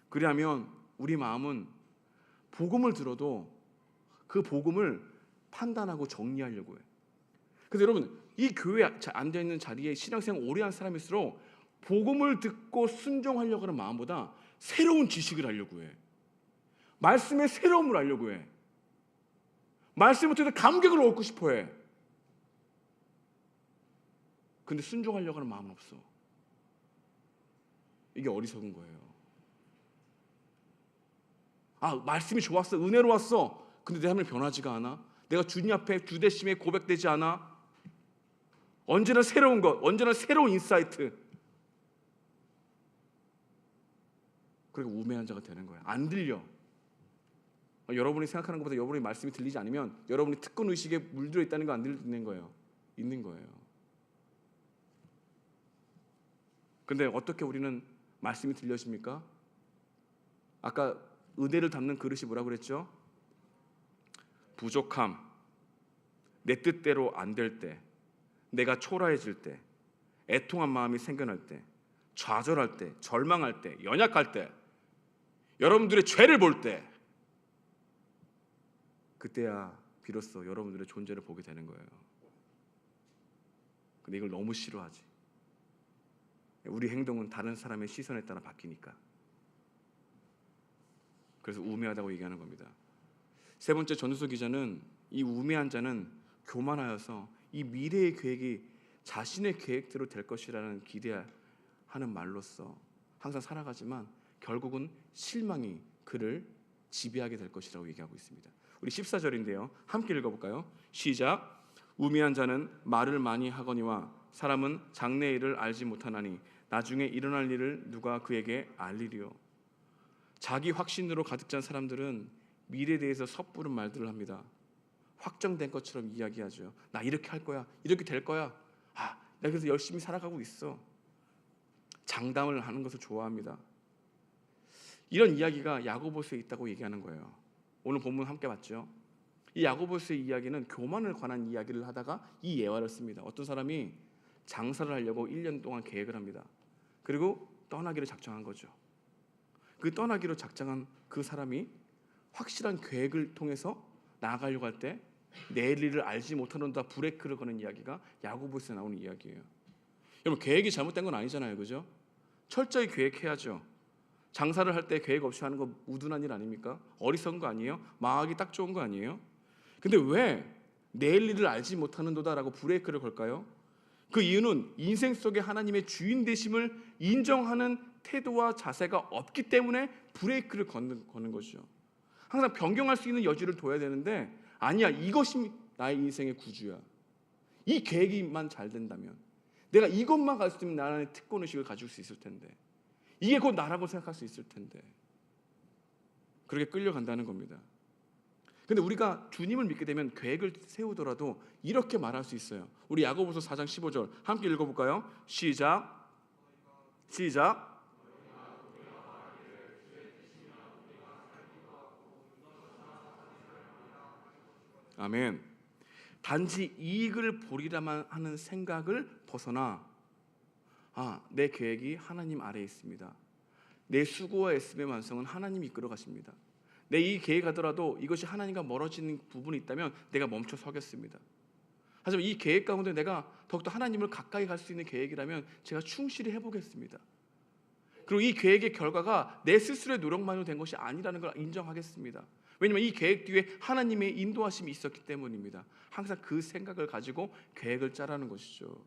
그러면 우리 마음은 복음을 들어도 그 복음을 판단하고 정리하려고 해요. 그래서 여러분, 이 교회에 앉아 있는 자리에 신앙생활 오래 한 사람일수록 복음을 듣고 순종하려고 하는 마음보다 새로운 지식을 하려고 해. 말씀의 새로움을 알려고 해. 말씀을 통해서 감격을 얻고 싶어 해. 근데 순종하려고 하는 마음은 없어. 이게 어리석은 거예요. 말씀이 좋았어, 은혜로웠어. 근데 내 삶이 변하지가 않아. 내가 주님 앞에 주대심에 고백되지 않아. 언제나 새로운 것, 언제나 새로운 인사이트. 그리고 우매한 자가 되는 거예요. 안 들려. 여러분이 생각하는 것보다 여러분의 말씀이 들리지 않으면 여러분이 특권 의식에 물들어 있다는 거 안 들리는 거예요. 있는 거예요. 근데 어떻게 우리는 말씀이 들려집니까? 아까 은혜를 담는 그릇이 뭐라고 그랬죠? 부족함, 내 뜻대로 안 될 때, 내가 초라해질 때, 애통한 마음이 생겨날 때, 좌절할 때, 절망할 때, 연약할 때, 여러분들의 죄를 볼 때, 그때야 비로소 여러분들의 존재를 보게 되는 거예요. 근데 이걸 너무 싫어하지. 우리 행동은 다른 사람의 시선에 따라 바뀌니까. 그래서 우매하다고 얘기하는 겁니다. 세 번째, 전도서 기자는 이 우매한 자는 교만하여서 이 미래의 계획이 자신의 계획대로 될 것이라는 기대하는 말로써 항상 살아가지만 결국은 실망이 그를 지배하게 될 것이라고 얘기하고 있습니다. 우리 14절인데요. 함께 읽어볼까요? 시작. 우매한 자는 말을 많이 하거니와 사람은 장래 일을 알지 못하나니 나중에 일어날 일을 누가 그에게 알리리요. 자기 확신으로 가득 찬 사람들은 미래에 대해서 섣부른 말들을 합니다. 확정된 것처럼 이야기하죠. 나 이렇게 할 거야, 이렇게 될 거야. 내가 그래서 열심히 살아가고 있어. 장담을 하는 것을 좋아합니다. 이런 이야기가 야고보서에 있다고 얘기하는 거예요. 오늘 본문 함께 봤죠. 이 야고보서의 이야기는 교만을 관한 이야기를 하다가 이 예화를 씁니다. 어떤 사람이 장사를 하려고 1년 동안 계획을 합니다. 그리고 떠나기로 작정한 거죠. 그 떠나기로 작정한 그 사람이 확실한 계획을 통해서 나아가려고 할 때 내일 일을 알지 못하는다 브레이크를 거는 이야기가 야고보서에 나오는 이야기예요. 여러분, 계획이 잘못된 건 아니잖아요, 그죠? 철저히 계획해야죠. 장사를 할 때 계획 없이 하는 거 우둔한 일 아닙니까? 어리석은 거 아니에요? 망하기 딱 좋은 거 아니에요? 근데 왜 내일 일을 알지 못하는도다라고 브레이크를 걸까요? 그 이유는 인생 속에 하나님의 주인 되심을 인정하는 태도와 자세가 없기 때문에 브레이크를 거는 것이죠. 항상 변경할 수 있는 여지를 둬야 되는데 아니야, 이것이 나의 인생의 구주야. 이 계획이만 잘 된다면, 내가 이것만 가지고 있으면 나라는 특권의식을 가질 수 있을 텐데, 이게 곧 나라고 생각할 수 있을 텐데, 그렇게 끌려간다는 겁니다. 근데 우리가 주님을 믿게 되면 계획을 세우더라도 이렇게 말할 수 있어요. 우리 야고보서 4장 15절 함께 읽어볼까요? 시작. 아멘. 단지 이익을 보리라만 하는 생각을 벗어나 내 계획이 하나님 아래에 있습니다. 내 수고와 애씀의 완성은 하나님이 이끌어 가십니다. 내 이 계획하더라도 이것이 하나님과 멀어지는 부분이 있다면 내가 멈춰 서겠습니다. 하지만 이 계획 가운데 내가 더욱더 하나님을 가까이 갈 수 있는 계획이라면 제가 충실히 해보겠습니다. 그리고 이 계획의 결과가 내 스스로의 노력만으로 된 것이 아니라는 걸 인정하겠습니다. 왜냐하면 이 계획 뒤에 하나님의 인도하심이 있었기 때문입니다. 항상 그 생각을 가지고 계획을 짜라는 것이죠.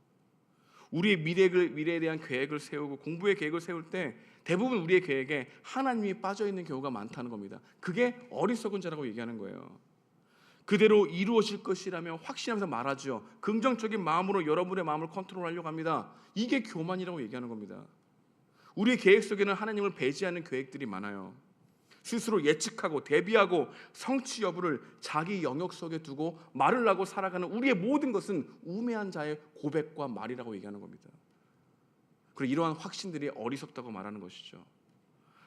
우리의 미래에 대한 계획을 세우고 공부의 계획을 세울 때 대부분 우리의 계획에 하나님이 빠져있는 경우가 많다는 겁니다. 그게 어리석은 자라고 얘기하는 거예요. 그대로 이루어질 것이라며 확신하면서 말하죠. 긍정적인 마음으로 여러분의 마음을 컨트롤하려고 합니다. 이게 교만이라고 얘기하는 겁니다. 우리의 계획 속에는 하나님을 배제하는 계획들이 많아요. 스스로 예측하고 대비하고 성취 여부를 자기 영역 속에 두고 말을 하고 살아가는 우리의 모든 것은 우매한 자의 고백과 말이라고 얘기하는 겁니다. 그리고 이러한 확신들이 어리석다고 말하는 것이죠.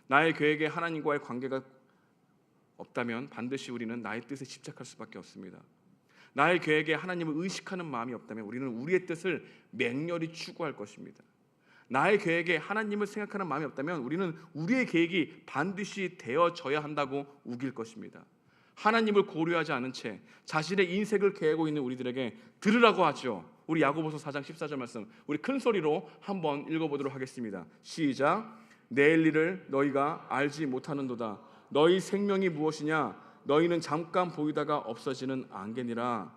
나의 계획에 하나님과의 관계가 없다면 반드시 우리는 나의 뜻에 집착할 수밖에 없습니다. 나의 계획에 하나님을 의식하는 마음이 없다면 우리는 우리의 뜻을 맹렬히 추구할 것입니다. 나의 계획에 하나님을 생각하는 마음이 없다면 우리는 우리의 계획이 반드시 되어져야 한다고 우길 것입니다. 하나님을 고려하지 않은 채 자신의 인생을 계획하고 있는 우리들에게 들으라고 하죠. 우리 야고보서 4장 14절 말씀 우리 큰 소리로 한번 읽어보도록 하겠습니다. 시작. 내일 일을 너희가 알지 못하는도다. 너희 생명이 무엇이냐? 너희는 잠깐 보이다가 없어지는 안개니라.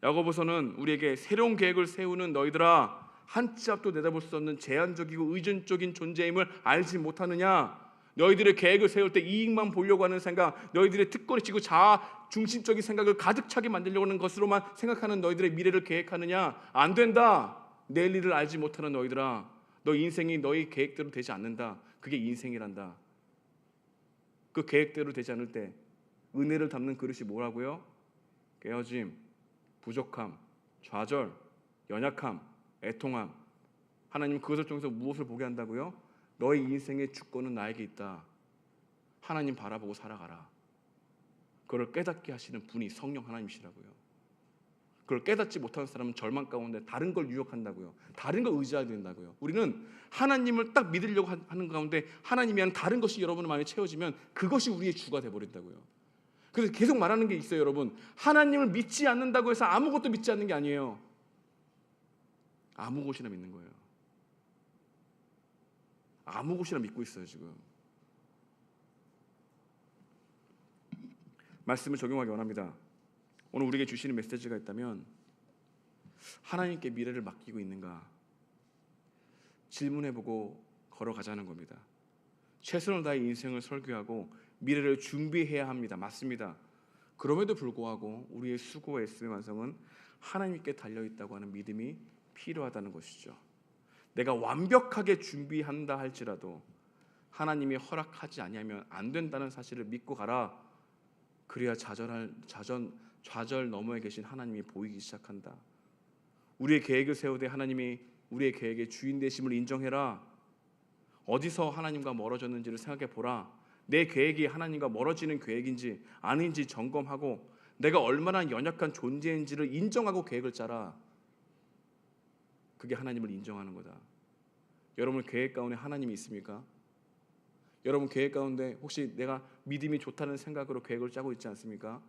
야고보서는 우리에게 새로운 계획을 세우는 너희들아, 한 치 앞도 내다볼 수 없는 제한적이고 의존적인 존재임을 알지 못하느냐? 너희들의 계획을 세울 때 이익만 보려고 하는 생각, 너희들의 특권을 지고 자아 중심적인 생각을 가득 차게 만들려고 하는 것으로만 생각하는 너희들의 미래를 계획하느냐? 안 된다. 내일 일을 알지 못하는 너희들아, 너 인생이 너희 계획대로 되지 않는다. 그게 인생이란다. 그 계획대로 되지 않을 때 은혜를 담는 그릇이 뭐라고요? 깨어짐, 부족함, 좌절, 연약함, 애통함. 하나님 그것을 통해서 무엇을 보게 한다고요? 너의 인생의 주권은 나에게 있다. 하나님 바라보고 살아가라. 그걸 깨닫게 하시는 분이 성령 하나님이시라고요. 그걸 깨닫지 못하는 사람은 절망 가운데 다른 걸 유혹한다고요. 다른 걸 의지하게 된다고요. 우리는 하나님을 딱 믿으려고 하는 가운데 하나님이 하는 다른 것이 여러분의 마음에 채워지면 그것이 우리의 주가 되어버린다고요. 그래서 계속 말하는 게 있어요, 여러분. 하나님을 믿지 않는다고 해서 아무것도 믿지 않는 게 아니에요. 아무 곳이나 믿는 거예요. 아무 곳이나 믿고 있어요, 지금. 말씀을 적용하기 원합니다. 오늘 우리에게 주시는 메시지가 있다면 하나님께 미래를 맡기고 있는가? 질문해보고 걸어가자는 겁니다. 최선을 다해 인생을 설계하고 미래를 준비해야 합니다. 맞습니다. 그럼에도 불구하고 우리의 수고와 애씀의 완성은 하나님께 달려있다고 하는 믿음이 필요하다는 것이죠. 내가 완벽하게 준비한다 할지라도 하나님이 허락하지 아니하면 안 된다는 사실을 믿고 가라. 그래야 좌절 너머에 계신 하나님이 보이기 시작한다. 우리의 계획을 세우되 하나님이 우리의 계획의 주인 되심을 인정해라. 어디서 하나님과 멀어졌는지를 생각해 보라. 내 계획이 하나님과 멀어지는 계획인지 아닌지 점검하고 내가 얼마나 연약한 존재인지를 인정하고 계획을 짜라. 그게 하나님을 인정하는 거다. 여러분 계획 가운데 하나님이 있습니까? 여러분 계획 가운데 혹시 내가 믿음이 좋다는 생각으로 계획을 짜고 있지 않습니까?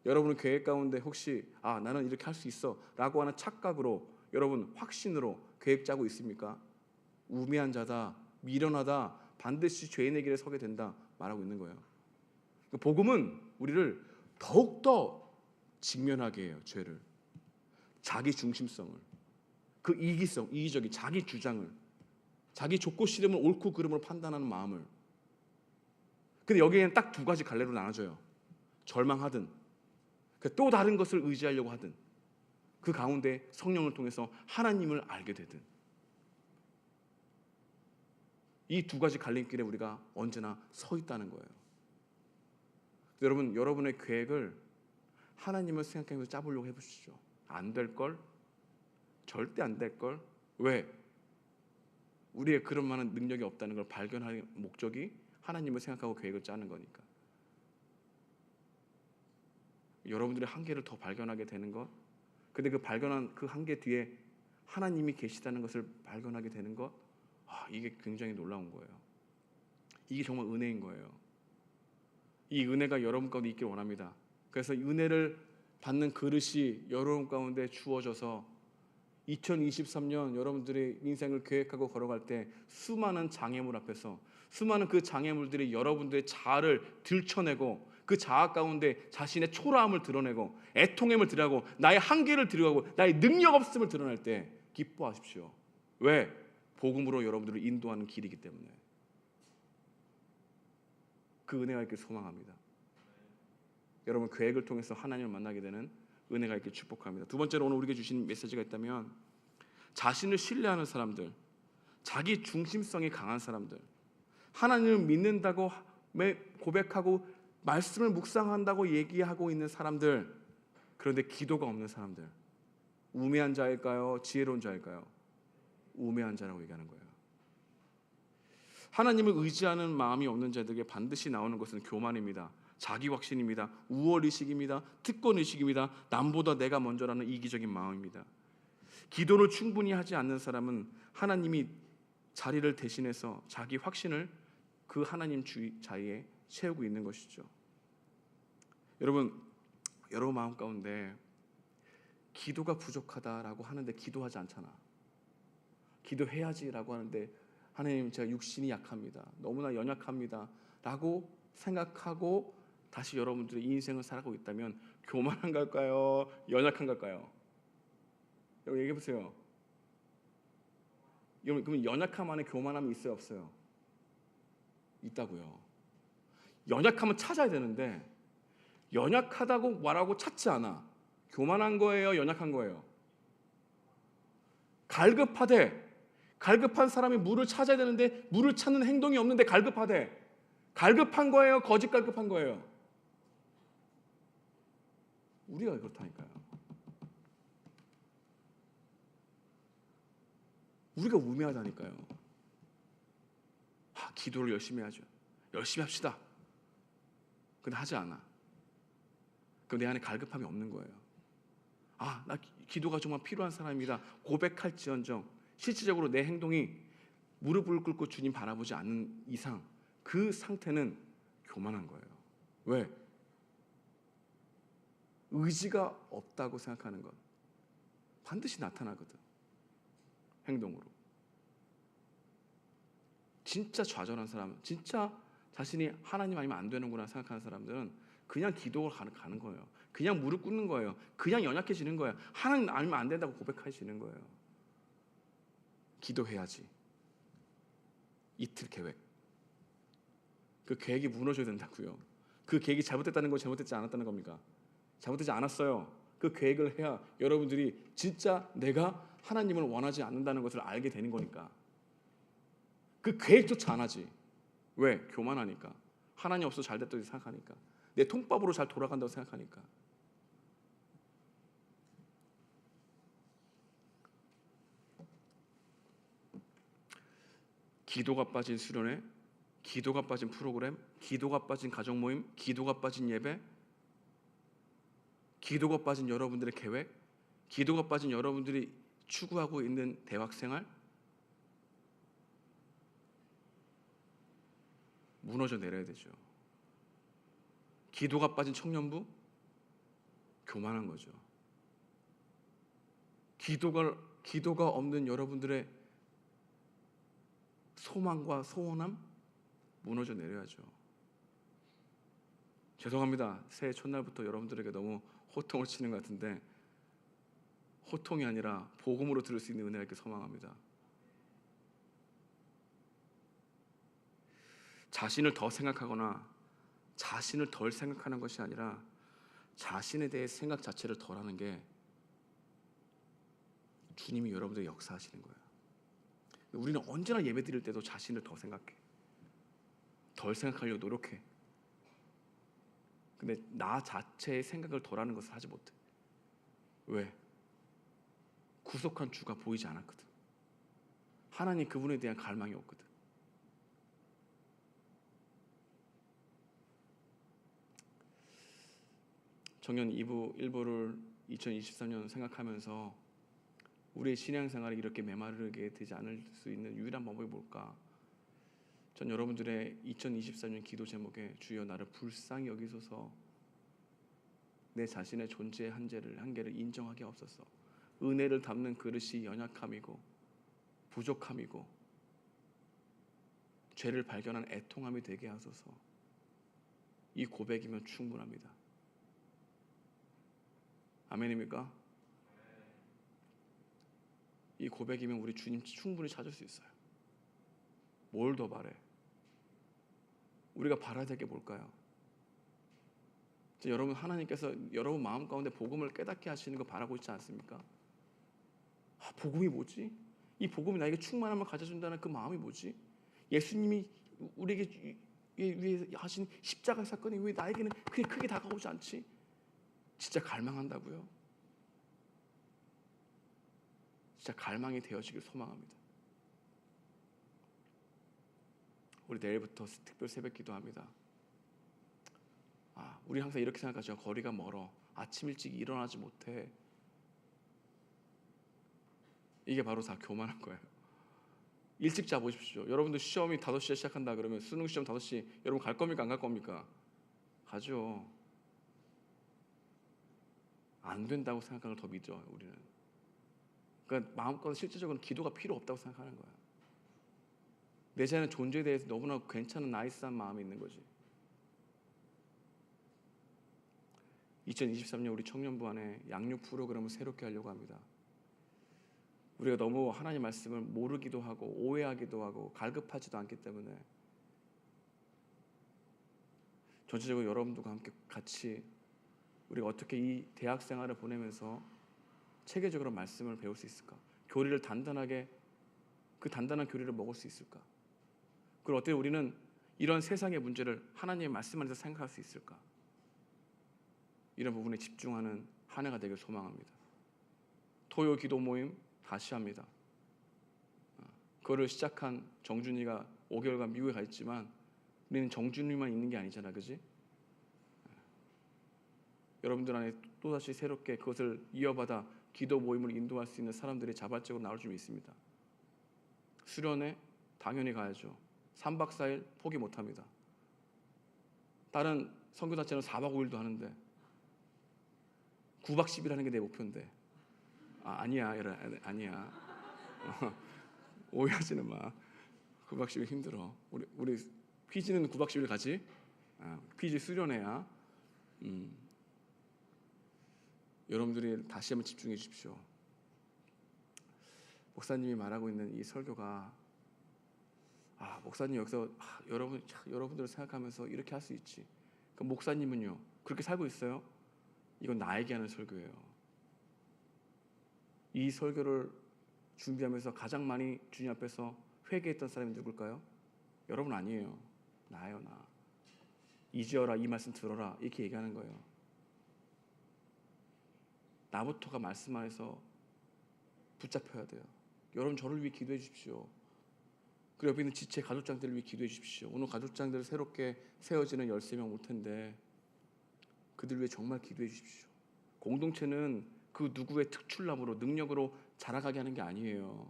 여러분 계획 가운데 혹시 나는 이렇게 할 수 있어 라고 하는 착각으로 여러분 확신으로 계획 짜고 있습니까? 우매한 자다, 미련하다, 반드시 죄인의 길에 서게 된다 말하고 있는 거예요. 복음은 우리를 더욱더 직면하게 해요. 죄를, 자기 중심성을, 그 이기적인 자기 주장을, 자기 좋고 싫음을 옳고 그름으로 판단하는 마음을. 근데 여기에는 딱 두 가지 갈래로 나눠져요. 절망하든 또 다른 것을 의지하려고 하든 그 가운데 성령을 통해서 하나님을 알게 되든, 이 두 가지 갈림길에 우리가 언제나 서 있다는 거예요. 여러분, 여러분의 계획을 하나님을 생각하면서 짜보려고 해보시죠. 안 될걸? 절대 안 될걸? 왜? 우리의 그런 많은 능력이 없다는 걸 발견할 목적이 하나님을 생각하고 계획을 짜는 거니까. 여러분들의 한계를 더 발견하게 되는 것, 근데 그 발견한 그 한계 뒤에 하나님이 계시다는 것을 발견하게 되는 것, 이게 굉장히 놀라운 거예요. 이게 정말 은혜인 거예요. 이 은혜가 여러분 가운데 있길 원합니다. 그래서 은혜를 받는 그릇이 여러분 가운데 주어져서 2023년 여러분들의 인생을 계획하고 걸어갈 때 수많은 장애물 앞에서, 수많은 그 장애물들이 여러분들의 자아를 들춰내고 그 자아 가운데 자신의 초라함을 드러내고 애통함을 드러내고 나의 한계를 드러내고 나의 능력 없음을 드러낼 때 기뻐하십시오. 왜? 복음으로 여러분들을 인도하는 길이기 때문에. 그 은혜가 있길 소망합니다. 여러분 계획을 통해서 하나님을 만나게 되는 은혜가 있길 축복합니다. 두 번째로 오늘 우리에게 주신 메시지가 있다면, 자신을 신뢰하는 사람들, 자기 중심성이 강한 사람들, 하나님을 믿는다고 고백하고 말씀을 묵상한다고 얘기하고 있는 사람들, 그런데 기도가 없는 사람들, 우매한 자일까요? 지혜로운 자일까요? 우매한 자라고 얘기하는 거예요. 하나님을 의지하는 마음이 없는 자들에게 반드시 나오는 것은 교만입니다. 자기 확신입니다. 우월의식입니다. 특권의식입니다. 남보다 내가 먼저라는 이기적인 마음입니다. 기도를 충분히 하지 않는 사람은 하나님이 자리를 대신해서 자기 확신을 그 하나님 자리에 채우고 있는 것이죠. 여러분 마음 가운데 기도가 부족하다라고 하는데 기도하지 않잖아. 기도해야지라고 하는데 하나님 제가 육신이 약합니다. 너무나 연약합니다. 라고 생각하고 다시 여러분들의 인생을 살아가고 있다면 교만한 걸까요? 연약한 걸까요? 여러분 얘기해 보세요. 여러분 그러면 연약함 안에 교만함이 있어요, 없어요? 있다고요. 연약함은 찾아야 되는데 연약하다고 말하고 찾지 않아. 교만한 거예요, 연약한 거예요? 갈급한 사람이 물을 찾아야 되는데 물을 찾는 행동이 없는데 갈급한 거예요, 거짓 갈급한 거예요? 우리가 그렇다니까요. 우리가 우매하다니까요. 기도를 열심히 하죠. 열심히 합시다. 근데 하지 않아. 그럼 내 안에 갈급함이 없는 거예요. 나 기도가 정말 필요한 사람입니다. 고백할지언정 실질적으로 내 행동이 무릎을 꿇고 주님 바라보지 않는 이상 그 상태는 교만한 거예요. 왜? 의지가 없다고 생각하는 것 반드시 나타나거든. 행동으로. 진짜 좌절한 사람, 진짜 자신이 하나님 아니면 안 되는구나 생각하는 사람들은 그냥 기도를 가는 거예요. 그냥 무릎 꿇는 거예요. 그냥 연약해지는 거예요. 하나님 알면 안 된다고 고백하시는 거예요. 기도해야지. 이틀 계획. 그 계획이 무너져야 된다고요. 그 계획이 잘못됐다는 거 잘못되지 않았다는 겁니까? 잘못되지 않았어요. 그 계획을 해야 여러분들이 진짜 내가 하나님을 원하지 않는다는 것을 알게 되는 거니까. 그 계획조차 안 하지. 왜? 교만하니까. 하나님 없어서 잘 됐다고 생각하니까. 내 통밥으로 잘 돌아간다고 생각하니까. 기도가 빠진 수련회, 기도가 빠진 프로그램, 기도가 빠진 가정 모임, 기도가 빠진 예배, 기도가 빠진 여러분들의 계획, 기도가 빠진 여러분들이 추구하고 있는 대학생활, 무너져 내려야 되죠. 기도가 빠진 청년부, 교만한 거죠. 기도가 없는 여러분들의 소망과 소원함, 무너져 내려야죠. 죄송합니다. 새해 첫날부터 여러분들에게 너무 호통을 치는 것 같은데, 호통이 아니라 복음으로 들을 수 있는 은혜가 있길 소망합니다. 자신을 더 생각하거나 자신을 덜 생각하는 것이 아니라 자신에 대해 생각 자체를 덜 하는 게 주님이 여러분들 역사하시는 거예요. 우리는 언제나 예배 드릴 때도 자신을 더 생각해. 덜 생각하려고 노력해. 근데 나 자체의 생각을 덜 하는 것을 하지 못해. 왜? 구속한 주가 보이지 않았거든. 하나님 그분에 대한 갈망이 없거든. 정년 2부 1부를 2023년 생각하면서 우리의 신앙생활이 이렇게 메마르게 되지 않을 수 있는 유일한 방법이 뭘까? 전 여러분들의 2023년 기도 제목에 주여 나를 불쌍히 여기소서, 내 자신의 존재의 한계를 인정하게 하옵소서, 은혜를 담는 그릇이 연약함이고 부족함이고 죄를 발견한 애통함이 되게 하소서. 이 고백이면 충분합니다. 아멘입니까? 이 고백이면 우리 주님 충분히 찾을 수 있어요. 뭘 더 바래? 우리가 바라야 될 게 뭘까요? 여러분, 하나님께서 여러분 마음 가운데 복음을 깨닫게 하시는 거 바라고 있지 않습니까? 복음이 뭐지? 이 복음이 나에게 충만함을 가져준다는 그 마음이 뭐지? 예수님이 우리에게 위해 하신 십자가 사건이 왜 나에게는 그렇게 크게 다가오지 않지? 진짜 갈망한다고요? 진짜 갈망이 되어지길 소망합니다. 우리 내일부터 특별 새벽 기도합니다. 우리 항상 이렇게 생각하죠. 거리가 멀어. 아침 일찍 일어나지 못해. 이게 바로 다 교만한 거예요. 일찍 자보십시오. 여러분들 시험이 5시에 시작한다 그러면 수능 시험 5시, 여러분 갈 겁니까? 안 갈 겁니까? 가죠. 안 된다고 생각하는 걸 더 믿죠, 우리는. 그러니까 마음껏 실질적으로 기도가 필요 없다고 생각하는 거야. 내 자신의 존재에 대해서 너무나 괜찮은 나이스한 마음이 있는 거지. 2023년 우리 청년부 안에 양육 프로그램을 새롭게 하려고 합니다. 우리가 너무 하나님 말씀을 모르기도 하고 오해하기도 하고 갈급하지도 않기 때문에 전체적으로 여러분들과 함께 같이 우리가 어떻게 이 대학 생활을 보내면서 체계적으로 말씀을 배울 수 있을까? 교리를 단단하게, 그 단단한 교리를 먹을 수 있을까? 그리고 어떻게 우리는 이런 세상의 문제를 하나님의 말씀 안에서 생각할 수 있을까? 이런 부분에 집중하는 한 해가 되길 소망합니다. 토요 기도 모임 다시 합니다. 그거를 시작한 정준이가 5개월간 미국에 가 있지만 우리는 정준이만 있는 게 아니잖아, 그지? 여러분들 안에 또다시 새롭게 그것을 이어받아 기도 모임을 인도할 수 있는 사람들이 자발적으로 나올 줄 믿습니다. 수련회 당연히 가야죠. 3박 4일 포기 못합니다. 다른 선교단체는 4박 5일도 하는데 9박 10일 하는 게 내 목표인데 아니야. 오해하지는 마. 9박 10일 힘들어. 우리 퀴즈는 9박 10일 가지. 퀴즈 수련회야. 여러분들이 다시 한번 집중해 주십시오. 목사님이 말하고 있는 이 설교가 목사님 여기서 여러분들을 생각하면서 이렇게 할 수 있지. 그럼 목사님은요 그렇게 살고 있어요? 이건 나에게 하는 설교예요. 이 설교를 준비하면서 가장 많이 주님 앞에서 회개했던 사람이 누굴까요? 여러분 아니에요. 나예요. 나. 이제어라 이 말씀 들어라 이렇게 얘기하는 거예요. 나부터가 말씀 안에서 붙잡혀야 돼요. 여러분 저를 위해 기도해 주십시오. 그리고 옆에 있는 지체 가족장들을 위해 기도해 주십시오. 오늘 가족장들 새롭게 세워지는 13명 올 텐데 그들 위해 정말 기도해 주십시오. 공동체는 그 누구의 특출남으로 능력으로 자라가게 하는 게 아니에요.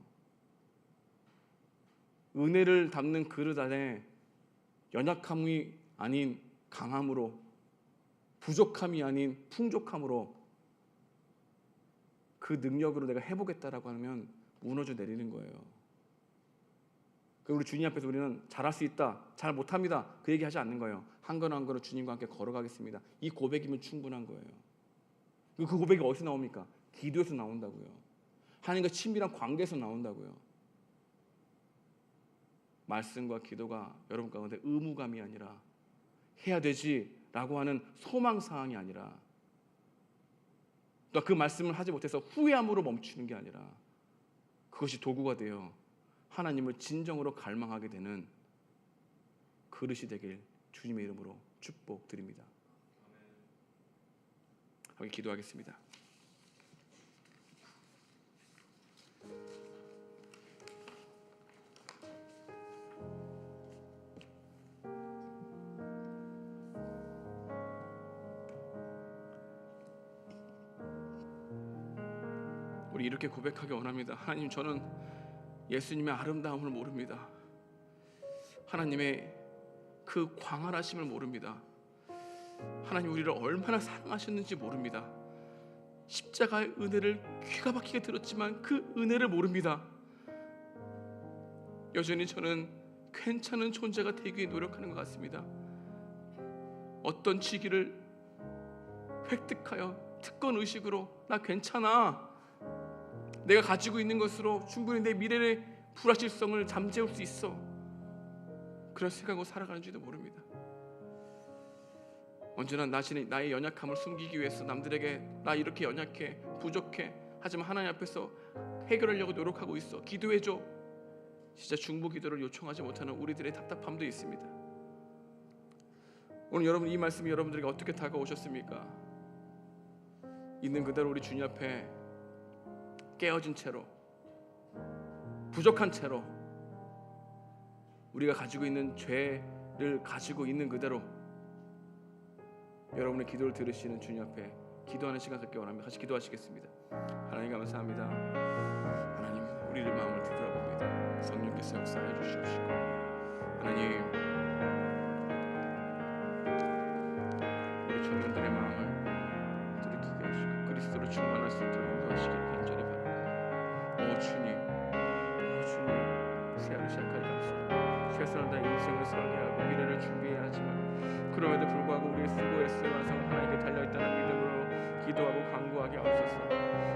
은혜를 담는 그릇 안에 연약함이 아닌 강함으로, 부족함이 아닌 풍족함으로 그 능력으로 내가 해보겠다라고 하면 무너져 내리는 거예요. 우리 주님 앞에서 우리는 잘할 수 있다, 잘 못합니다 그 얘기하지 않는 거예요. 한 걸음 한 걸음 주님과 함께 걸어가겠습니다. 이 고백이면 충분한 거예요. 그 고백이 어디서 나옵니까? 기도에서 나온다고요. 하나님과 친밀한 관계에서 나온다고요. 말씀과 기도가 여러분 가운데 의무감이 아니라 해야 되지라고 하는 소망사항이 아니라 또 그 말씀을 하지 못해서 후회함으로 멈추는 게 아니라 그것이 도구가 되어 하나님을 진정으로 갈망하게 되는 그릇이 되길 주님의 이름으로 축복드립니다. 함께 기도하겠습니다. 우리 이렇게 고백하기 원합니다. 하나님, 저는 예수님의 아름다움을 모릅니다. 하나님의 그 광활하심을 모릅니다. 하나님, 우리를 얼마나 사랑하셨는지 모릅니다. 십자가의 은혜를 귀가 막히게 들었지만 그 은혜를 모릅니다. 여전히 저는 괜찮은 존재가 되기 위해 노력하는 것 같습니다. 어떤 직위를 획득하여 특권의식으로 나 괜찮아, 내가 가지고 있는 것으로 충분히 내 미래의 불확실성을 잠재울 수 있어, 그런 생각으로 살아가는지도 모릅니다. 언제나 나의 연약함을 숨기기 위해서 남들에게 나 이렇게 연약해, 부족해, 하지만 하나님 앞에서 해결하려고 노력하고 있어, 기도해줘, 진짜 중보 기도를 요청하지 못하는 우리들의 답답함도 있습니다. 오늘 여러분, 이 말씀이 여러분들에게 어떻게 다가오셨습니까? 있는 그대로 우리 주님 앞에 깨어진 채로, 부족한 채로, 우리가 가지고 있는 죄를 가지고 있는 그대로 여러분의 기도를 들으시는 주님 앞에 기도하는 시간 갖기 원합니다. 같이 기도하시겠습니다. 하나님 감사합니다. 하나님, 우리의 마음을 뒤돌아봅니다. 성령께서 역사해 주시옵시고, 하나님, 우리 청년들의 마음을 들이키게 하시고 그리스도로 충만할 수 있도록 인도하시기를 간절히 바랍니다. 주님, 새하루 시작할 감사, 최선을 다해 인생을 설계하고 미래를 준비해야 하지만 그럼에도 불구하고 우리의 수고의 완성은 하나님께 달려있다는 믿음으로 기도하고 간구하게 하옵소서.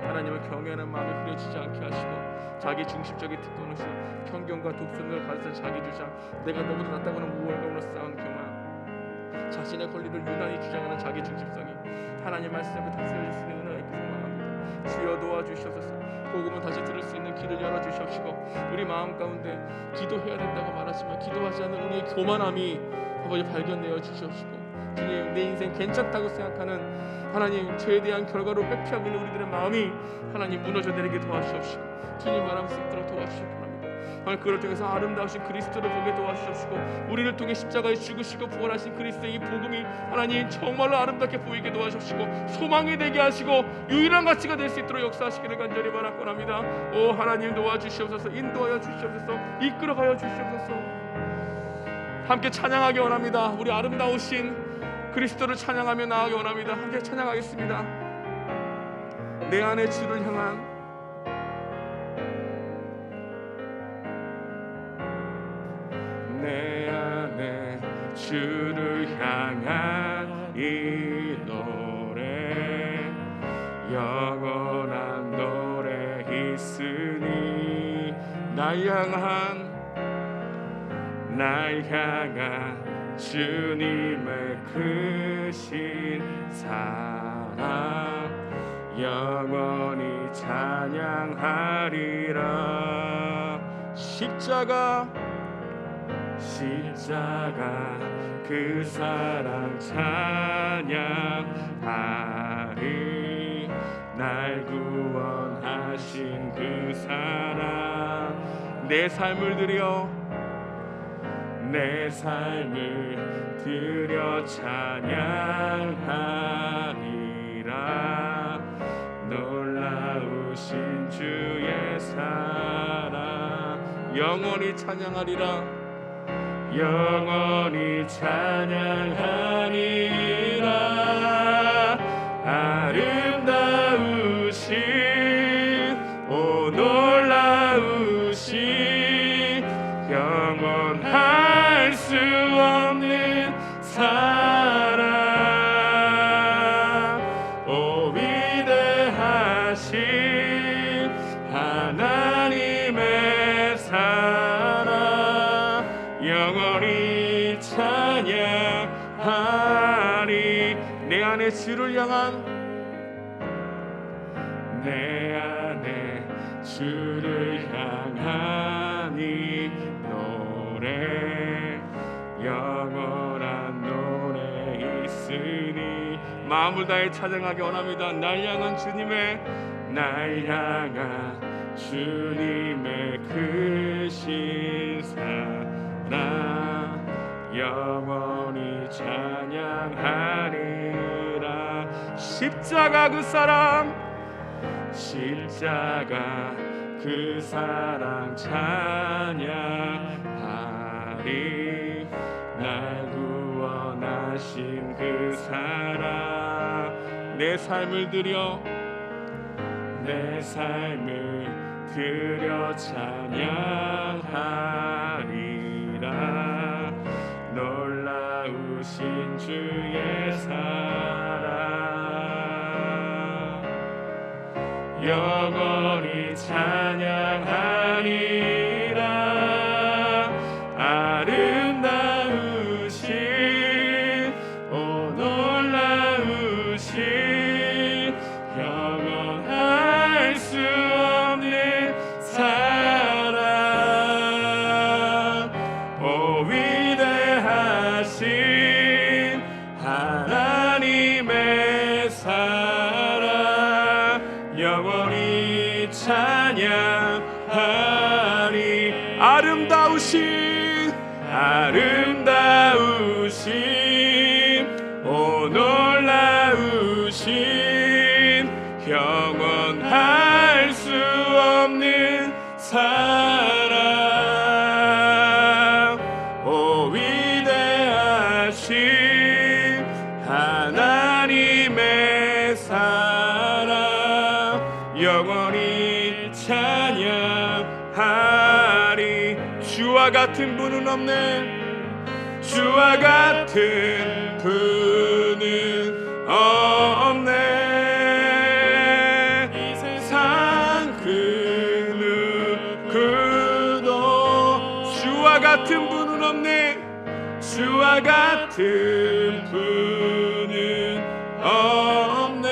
하나님을 경외하는 마음이 흐려지지 않게 하시고 자기 중심적인 특권의식, 편견과 독선을 가진 자기 주장, 내가 너무도 낫다고는 우월감으로 쌓은 교만, 자신의 권리를 유난히 주장하는 자기 중심성이 하나님 말씀 앞에 다스려질 수 있는 은혜가 있기 소망합니다. 주여 도와주시옵소서. 복음을 다시 들을 수 있는 길을 열어주시옵시고, 우리 마음 가운데 기도해야 된다고 말하지만 기도하지 않는 우리의 교만함이 아버지 발견되어 주시옵시고, 주님, 내 인생 괜찮다고 생각하는 하나님 죄에 대한 결과로 회피하고 있는 우리들의 마음이 하나님 무너져 내리게 도와주시옵시고, 주님 말할 수 있도록 도와주시기 바랍니다. 하나님, 그를 통해서 아름다우신 그리스도를 보게 도와주시옵시고, 우리를 통해 십자가에 죽으시고 부활하신 그리스도의 이 복음이 하나님 정말로 아름답게 보이게 도와주시고 소망이 되게 하시고 유일한 가치가 될 수 있도록 역사하시기를 간절히 바라고 합니다. 오 하나님, 도와주시옵소서. 인도하여 주시옵소서. 이끌어가여 주시옵소서. 함께 찬양하기 원합니다. 우리 아름다우신 그리스도를 찬양하며 나아가기 원합니다. 함께 찬양하겠습니다. 내 안의 주를 향한, 내 안에 주를 향한 이 노래 영원한 노래 있으니 날 향한 주님의 크신 사랑 영원히 찬양하리라. 십자가 그 사랑 찬양하리. 날 구원하신 그 사랑 내 삶을 드려 찬양하리라. 놀라우신 주의 사랑 영원히 찬양하리라. 영원히 찬양하리라. 아름다우신 오 놀라우신 영원할 수 없는 사랑 오 위대하신 하나님의 사랑 영원히 찬양하리. 내 안에 주를 향한 이 노래 영원한 노래 있으니 마음을 다해 찬양하기 원합니다. 날 향한 주님의 크신 사랑 영원히 찬양하리라. 십자가 그 사랑 찬양하리. 날 구원하신 그 사랑 내 삶을 드려 찬양하리라. 놀라우신 주의 사랑 영원히 찬양하리라. 아름다우신 오 놀라우신 영원할 수 없는 사랑 오 위대하신 하나님의 사랑 영원히 찬양하리. 아름다우신 오 놀라우신 영원할 수 없는 사랑 오 위대하신 하나님의 사랑 영원히 찬양하리. 주와 같은 분은 없네. 주와 같은 분은 없네. 이 세상 그 누구도 주와 같은 분은 없네. 주와 같은 분은 없네.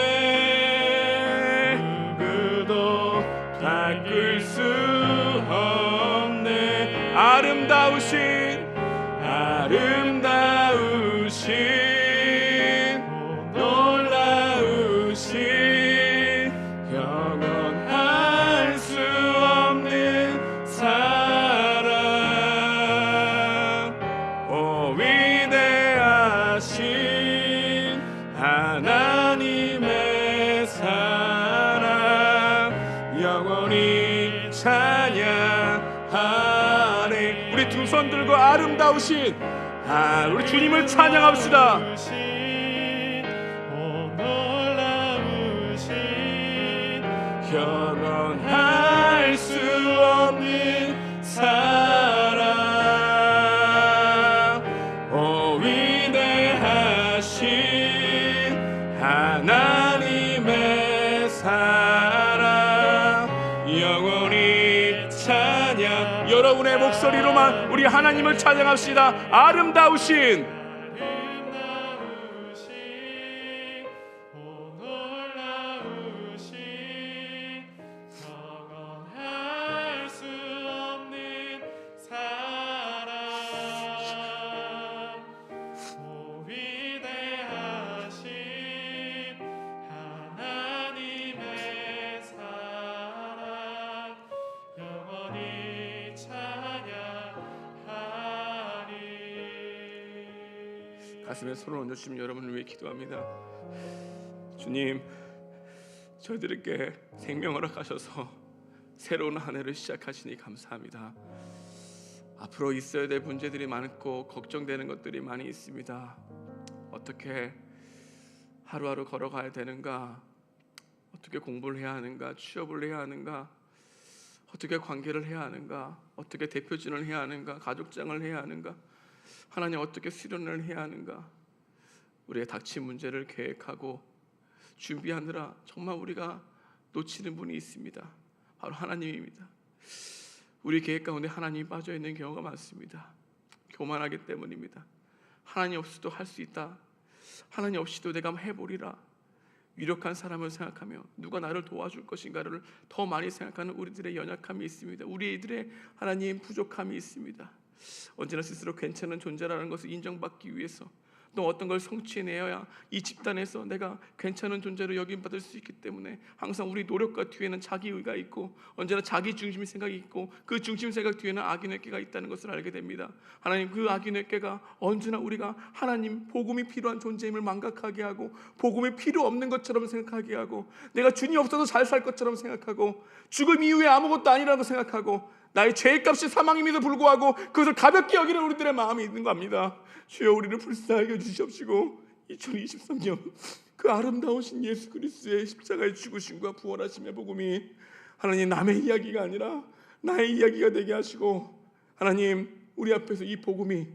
누구도 바꿀 수 없네. 아름다우신 놀라우신 영원할 수 없는 사랑 오 위대하신 하나님의 사랑 영원히 찬양하네. 우리 두 손 들고 아름다우신 우리 주님을 찬양합시다. 오 놀라우신 영원할 수 없는 사랑 오 위대하신 하나님의 사랑 영원히 찬양. 여러분의 목소리로만 우리 하나님을 찬양합시다. 아름다우신 가슴에 손을 얹어주시면 여러분을 위해 기도합니다. 주님, 저희들에게 생명을 허락하셔서 새로운 한 해를 시작하시니 감사합니다. 앞으로 있어야 될 문제들이 많고 걱정되는 것들이 많이 있습니다. 어떻게 하루하루 걸어가야 되는가? 어떻게 공부를 해야 하는가? 취업을 해야 하는가? 어떻게 관계를 해야 하는가? 어떻게 대표진을 해야 하는가? 가족장을 해야 하는가? 하나님, 어떻게 수련을 해야 하는가? 우리의 닥친 문제를 계획하고 준비하느라 정말 우리가 놓치는 분이 있습니다. 바로 하나님입니다. 우리 계획 가운데 하나님이 빠져 있는 경우가 많습니다. 교만하기 때문입니다. 하나님 없이도 할 수 있다. 하나님 없이도 내가 해보리라. 유력한 사람을 생각하며 누가 나를 도와줄 것인가를 더 많이 생각하는 우리들의 연약함이 있습니다. 우리들의 하나님 부족함이 있습니다. 언제나 스스로 괜찮은 존재라는 것을 인정받기 위해서 또 어떤 걸 성취해내야 이 집단에서 내가 괜찮은 존재로 여김받을 수 있기 때문에 항상 우리 노력과 뒤에는 자기의가 있고 언제나 자기 중심 생각이 있고 그 중심 생각 뒤에는 악인의 꾀가 있다는 것을 알게 됩니다. 하나님, 그 악인의 꾀가 언제나 우리가 하나님 복음이 필요한 존재임을 망각하게 하고 복음이 필요 없는 것처럼 생각하게 하고 내가 주님 없어도 잘 살 것처럼 생각하고 죽음 이후에 아무것도 아니라고 생각하고 나의 죄값이 사망임에도 불구하고 그것을 가볍게 여기는 우리들의 마음이 있는 겁니다. 주여, 우리를 불쌍하게 주시옵시고 2023년 그 아름다우신 예수 그리스도의 십자가의 죽으심과 부활하심의 복음이 하나님 남의 이야기가 아니라 나의 이야기가 되게 하시고 하나님, 우리 앞에서 이 복음이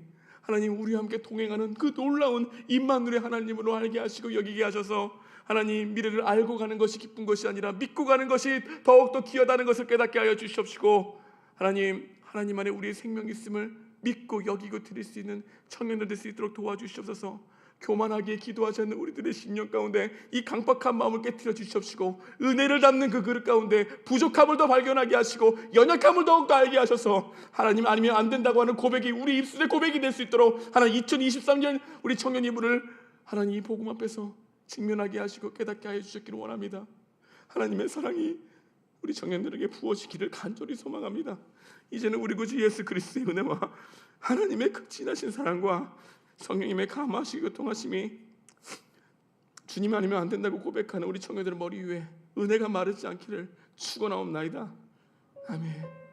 하나님 우리와 함께 동행하는 그 놀라운 임마누엘의 하나님으로 알게 하시고 여기게 하셔서 하나님, 미래를 알고 가는 것이 기쁜 것이 아니라 믿고 가는 것이 더욱더 귀하다는 것을 깨닫게 하여 주시옵시고 하나님 안에 우리의 생명이 있음을 믿고 여기고 드릴 수 있는 청년들 될 수 있도록 도와주시옵소서. 교만하게 기도하지 않는 우리들의 심령 가운데 이 강박한 마음을 깨트려 주시옵시고 은혜를 담는 그 그릇 가운데 부족함을 더 발견하게 하시고 연약함을 더욱더 알게 하셔서 하나님 아니면 안 된다고 하는 고백이 우리 입술의 고백이 될 수 있도록 하나님 2023년 우리 청년 이불을 하나님 이 복음 앞에서 직면하게 하시고 깨닫게 하여 주셨기를 원합니다. 하나님의 사랑이 우리 청년들에게 부어지기를 간절히 소망합니다. 이제는 우리 구주 예수 그리스도의 은혜와 하나님의 그 진하신 사랑과 성령님의 감화하시고 통하심이 주님 아니면 안 된다고 고백하는 우리 청년들의 머리 위에 은혜가 마르지 않기를 축원하옵나이다. 아멘.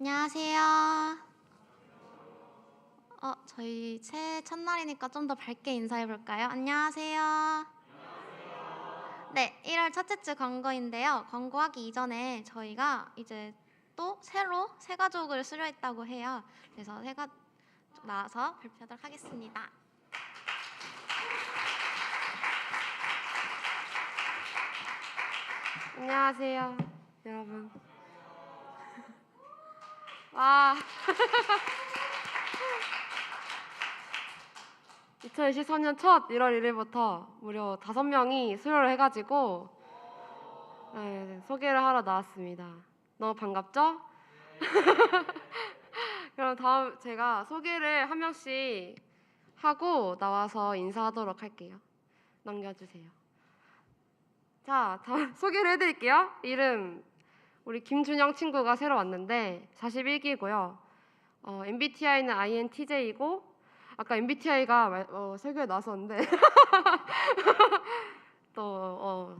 안녕하세요. 저희 새해 첫날이니까 좀 더 밝게 인사해볼까요? 안녕하세요. 네, 1월 첫째 주 광고인데요. 광고하기 이전에 저희가 이제 또 새로 새 가족을 수료했다고 해요. 그래서 새가 나와서 발표하도록 하겠습니다.
안녕하세요, 여러분. 와, 2023년 첫 1월 1일부터 무려 5명이 수료를 해가지고 소개를 하러 나왔습니다. 너무 반갑죠? 그럼 다음 제가 소개를 한 명씩 하고 나와서 인사하도록 할게요. 넘겨주세요. 자, 다음 소개를 해드릴게요. 이름 우리 김준영 친구가 새로 왔는데 41기고요. MBTI는 INTJ이고 아까 MBTI가 설교에 나왔었는데 또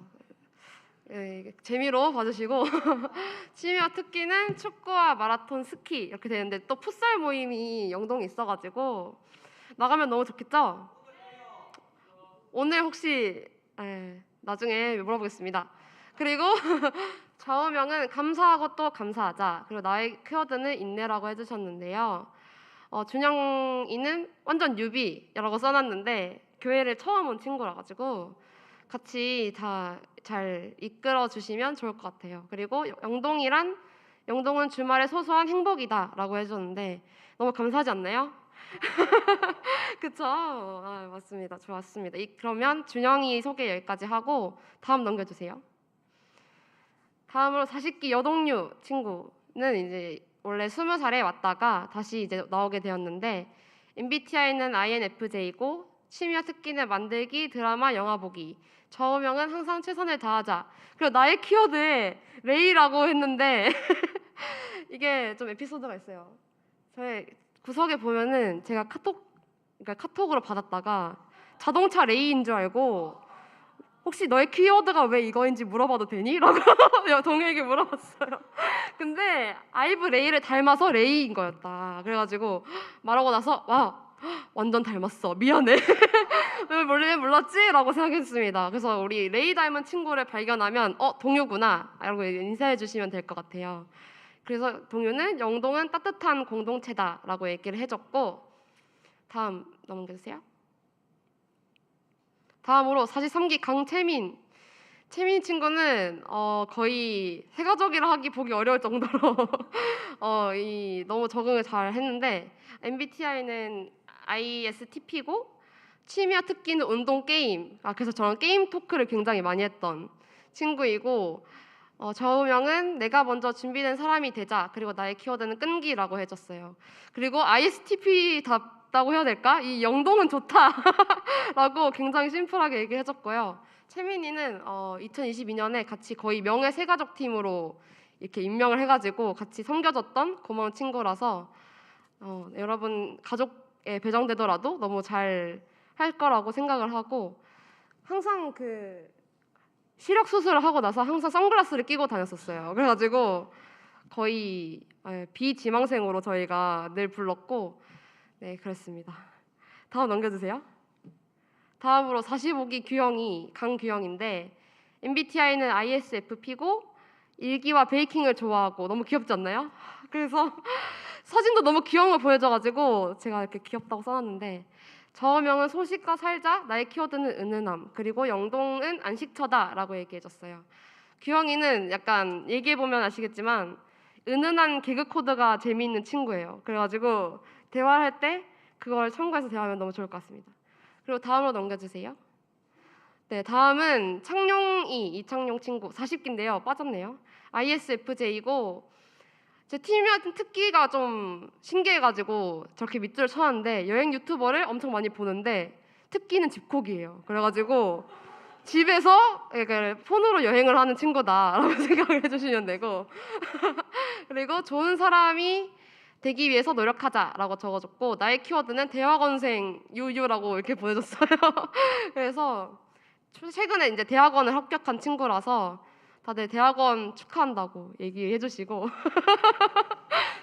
예, 재미로 봐주시고 취미와 특기는 축구와 마라톤, 스키 이렇게 되는데 또 풋살 모임이 영동에 있어가지고 나가면 너무 좋겠죠? 오늘 혹시 나중에 물어보겠습니다. 그리고 좌우명은 감사하고 또 감사하자. 그리고 나의 키워드는 인내라고 해주셨는데요. 준영이는 완전 뉴비라고 써놨는데 교회를 처음 온 친구라 가지고 같이 다 잘 이끌어 주시면 좋을 것 같아요. 그리고 영동은 주말의 소소한 행복이다라고 해줬는데 너무 감사하지 않나요? 그쵸? 아, 맞습니다. 좋았습니다. 그러면 준영이 소개 여기까지 하고 다음 넘겨주세요. 다음으로 40기 여동류 친구는 이제 원래 20살에 왔다가 다시 이제 나오게 되었는데 MBTI는 INFJ고 취미와 특기는 만들기, 드라마, 영화 보기. 좌우명은 항상 최선을 다하자. 그리고 나의 키워드에 레이라고 했는데 이게 좀 에피소드가 있어요. 저의 구석에 보면은 제가 그러니까 카톡으로 받았다가 자동차 레이인 줄 알고 혹시 너의 키워드가 왜 이거인지 물어봐도 되니? 라고 동료에게 물어봤어요. 근데 아이브 레이를 닮아서 레이인 거였다. 그래가지고 말하고 나서 와 완전 닮았어. 미안해. 왜 몰랐지? 라고 생각했습니다. 그래서 우리 레이 닮은 친구를 발견하면 동요구나 라고 인사해 주시면 될 것 같아요. 그래서 동요는 영동은 따뜻한 공동체다 라고 얘기를 해줬고 다음 넘겨주세요. 다음으로 43기 강채민 친구는 거의 새가족이라 하기 보기 어려울 정도로 너무 적응을 잘 했는데 MBTI는 ISTP고 취미와 특기는 운동 게임. 그래서 저랑 게임 토크를 굉장히 많이 했던 친구이고 좌우명은 내가 먼저 준비된 사람이 되자. 그리고 나의 키워드는 끈기라고 해줬어요. 그리고 ISTP답다고 해야 될까? 이 영동은 좋다라고 굉장히 심플하게 얘기해줬고요. 채민이는 2022년에 같이 거의 명예 새가족 팀으로 이렇게 임명을 해가지고 같이 섬겨줬던 고마운 친구라서 여러분 가족에 배정되더라도 너무 잘 할 거라고 생각을 하고 항상 시력 수술을 하고 나서 항상 선글라스를 끼고 다녔었어요. 그래가지고 거의 비지망생으로 저희가 늘 불렀고 네 그랬습니다. 다음 넘겨주세요. 다음으로 45기 강규영인데 MBTI는 ISFP고 일기와 베이킹을 좋아하고 너무 귀엽지 않나요? 그래서 사진도 너무 귀여운 걸 보여줘가지고 제가 이렇게 귀엽다고 써놨는데 좌우명은 소식과 살자, 나의 키워드는 은은함, 그리고 영동은 안식처다라고 얘기해줬어요. 규영이는 약간 얘기해보면 아시겠지만 은은한 개그 코드가 재미있는 친구예요. 그래가지고 대화할 때 그걸 참고해서 대화하면 너무 좋을 것 같습니다. 그리고 다음으로 넘겨주세요. 네, 다음은 이창용 친구 40기인데요. 빠졌네요. ISFJ고 제 팀이랑 특기가 좀 신기해가지고 저렇게 밑줄을 쳐놨는데 여행 유튜버를 엄청 많이 보는데 특기는 집콕이에요. 그래가지고 집에서 폰으로 여행을 하는 친구다라고 생각을 해주시면 되고 그리고 좋은 사람이 되기 위해서 노력하자라고 적어줬고 나의 키워드는 대학원생 유유라고 이렇게 보내줬어요. 그래서 최근에 이제 대학원을 합격한 친구라서 다들 대학원 축하한다고 얘기해 주시고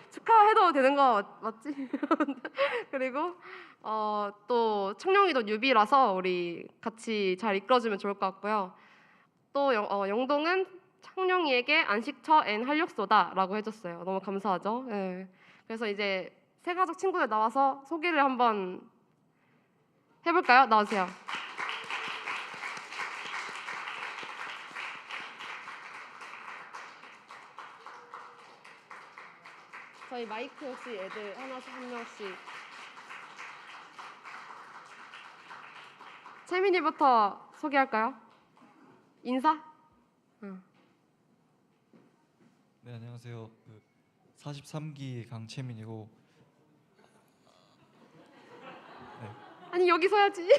축하해도 되는 거 맞지? 그리고 또 청룡이도 뉴비라서 우리 같이 잘 이끌어주면 좋을 것 같고요. 또 영동은 청룡이에게 안식처 앤 활력소다라고 해줬어요. 너무 감사하죠? 네. 그래서 이제 새가족 친구들 나와서 소개를 한번 해볼까요? 나오세요. 저희 마이크 혹시 애들 하나씩 한 명씩. 채민이부터 소개할까요? 인사? 응.
네, 안녕하세요. 43기 강채민이고
아니 여기 서야지.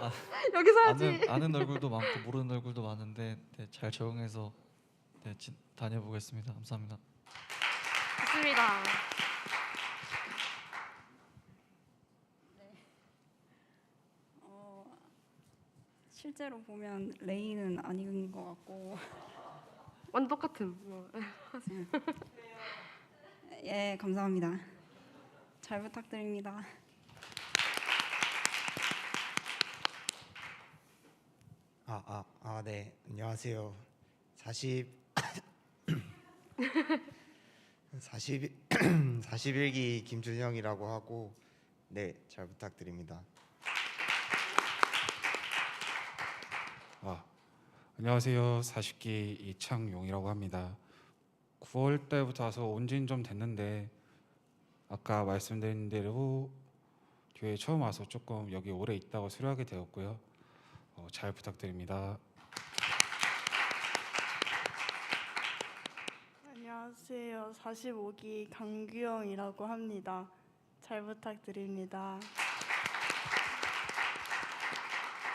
아,
여기 서야지.
아는 얼굴도 많고 모르는 얼굴도 많은데 네, 잘 적응해서 다녀보겠습니다. 감사합니다.
좋습니다.
실제로 보면 레이는 아닌 것 같고
완전 똑같은.
예, 감사합니다. 잘 부탁드립니다.
네. 안녕하세요. 41기 김준영이라고 하고 네, 잘 부탁드립니다.
안녕하세요. 40기 이창용이라고 합니다. 9월 달부터 와서 온 지는 좀 됐는데 아까 말씀드린 대로 교회 처음 와서 조금 여기 오래 있다가 수료하게 되었고요. 잘 부탁드립니다.
안녕하세요. 45기 강규영이라고 합니다. 잘 부탁드립니다.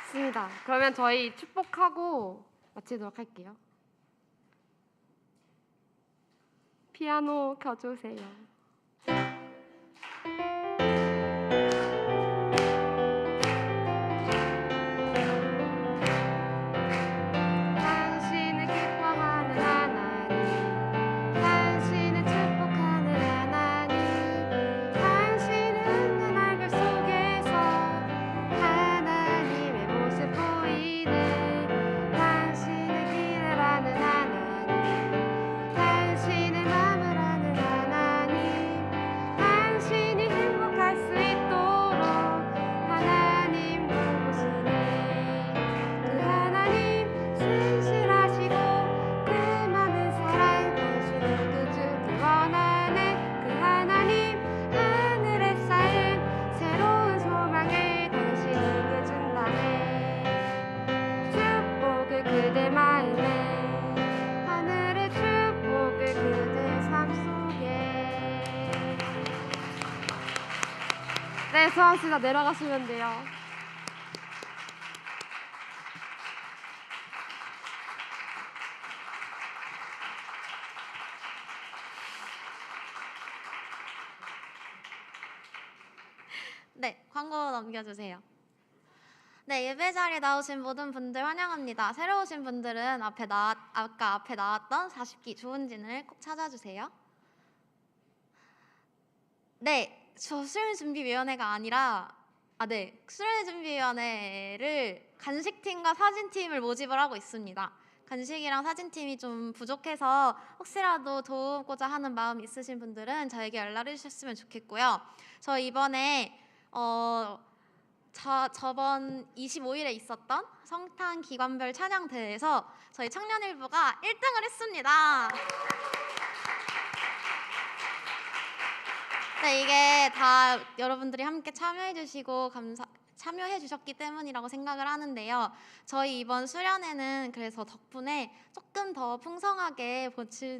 좋습니다. 그러면 저희 축복하고 마치도록 할게요. 피아노 켜주세요. 당신을 기뻐하는 하나님, 당신을 축복하는 하나님, 당신은 내 얼굴 속에서 하나님의 모습 보이네. 당신을 기대하는 하나님, 당신의 마음을 아는 하나님, 당신이 행복할 수 있도록 하나님 보시네. 그 하나님 신실하시고 그 많은 사랑 당신에게 주길 원하네. 그 하나님 하늘에 쌓인 새로운 소망을 당신에게 준다네. 축복을 그대 마음에, 하늘의 축복을 그대 삶 속에. 네, 수고하셨습니다. 내려가시면 돼요.
네, 광고 넘겨주세요. 네, 예배 자리에 나오신 모든 분들 환영합니다. 새로 오신 분들은 아까 앞에 나왔던 40기 조은진을 꼭 찾아주세요. 네, 저 수련준비위원회가 아니라 수련준비위원회를 간식팀과 사진팀을 모집을 하고 있습니다. 간식이랑 사진팀이 좀 부족해서 혹시라도 도우고자 하는 마음 있으신 분들은 저에게 연락을 주셨으면 좋겠고요. 저 이번에 저번 25일에 있었던 성탄 기관별 찬양 대회에서 저희 청년일부가 1등을 했습니다. 네, 이게 다 여러분들이 함께 참여해 주셨기 때문이라고 생각을 하는데요. 저희 이번 수련회는 그래서 덕분에 조금 더 풍성하게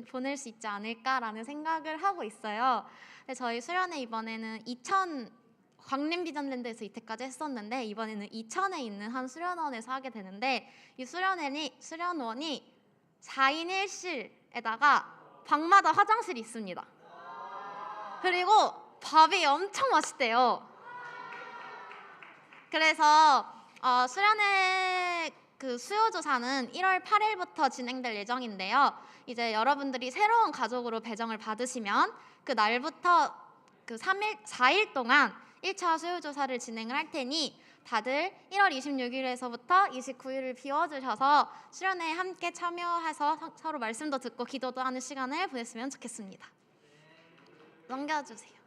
보낼 수 있지 않을까라는 생각을 하고 있어요. 네, 저희 수련회 이번에는 광림비전랜드에서 이때까지 했었는데 이번에는 이천에 있는 한 수련원에서 하게 되는데 이 수련원이 4인 1실에다가 방마다 화장실이 있습니다. 그리고 밥이 엄청 맛있대요. 그래서 수련회 그 수요조사는 1월 8일부터 진행될 예정인데요. 이제 여러분들이 새로운 가족으로 배정을 받으시면 그 날부터 그 4일 동안 1차 수요조사를 진행을 할 테니 다들 1월 26일에서부터 29일을 비워주셔서 수련회에 함께 참여해서 서로 말씀도 듣고 기도도 하는 시간을 보냈으면 좋겠습니다. 넘겨주세요.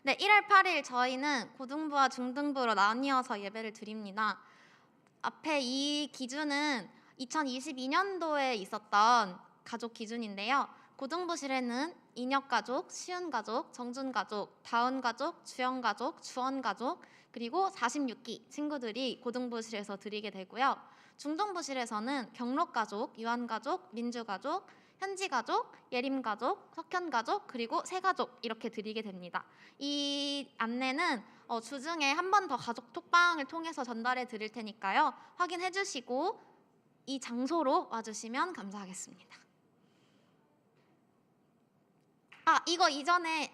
네, 1월 8일 저희는 고등부와 중등부로 나뉘어서 예배를 드립니다. 앞에 이 기준은 2022년도에 있었던 가족 기준인데요. 고등부실에는 인역가족, 시은가족, 정준가족, 다운가족, 주영가족, 주원가족, 그리고 46기 친구들이 고등부실에서 드리게 되고요. 중등부실에서는 경록가족, 유한가족, 민주가족, 현지가족, 예림가족, 석현가족, 그리고 새가족 이렇게 드리게 됩니다. 이 안내는 주중에 한 번 더 가족 톡방을 통해서 전달해 드릴 테니까요. 확인해 주시고 이 장소로 와주시면 감사하겠습니다. 이거 이전에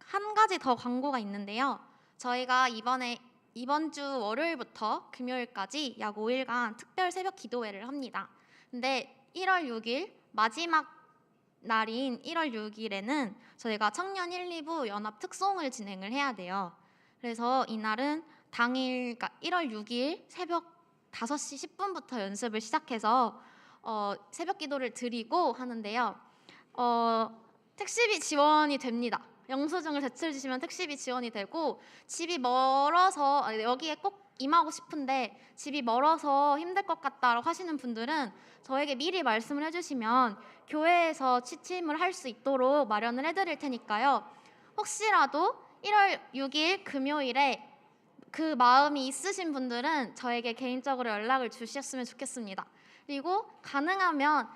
한 가지 더 광고가 있는데요. 저희가 이번 주 월요일부터 금요일까지 약 5일간 특별 새벽 기도회를 합니다. 근데 1월 6일 마지막 날인 1월 6일에는 저희가 청년 1, 2부 연합 특송을 진행을 해야 돼요. 그래서 이날은 당일, 그러니까 1월 6일 새벽 5시 10분부터 연습을 시작해서 새벽 기도를 드리고 하는데요. 택시비 지원이 됩니다. 영수증을 제출해 주시면 택시비 지원이 되고, 집이 멀어서 여기에 꼭 임하고 싶은데 집이 멀어서 힘들 것 같다라고 하시는 분들은 저에게 미리 말씀을 해주시면 교회에서 취침을 할 수 있도록 마련을 해드릴 테니까요. 혹시라도 1월 6일 금요일에 그 마음이 있으신 분들은 저에게 개인적으로 연락을 주셨으면 좋겠습니다. 그리고 가능하면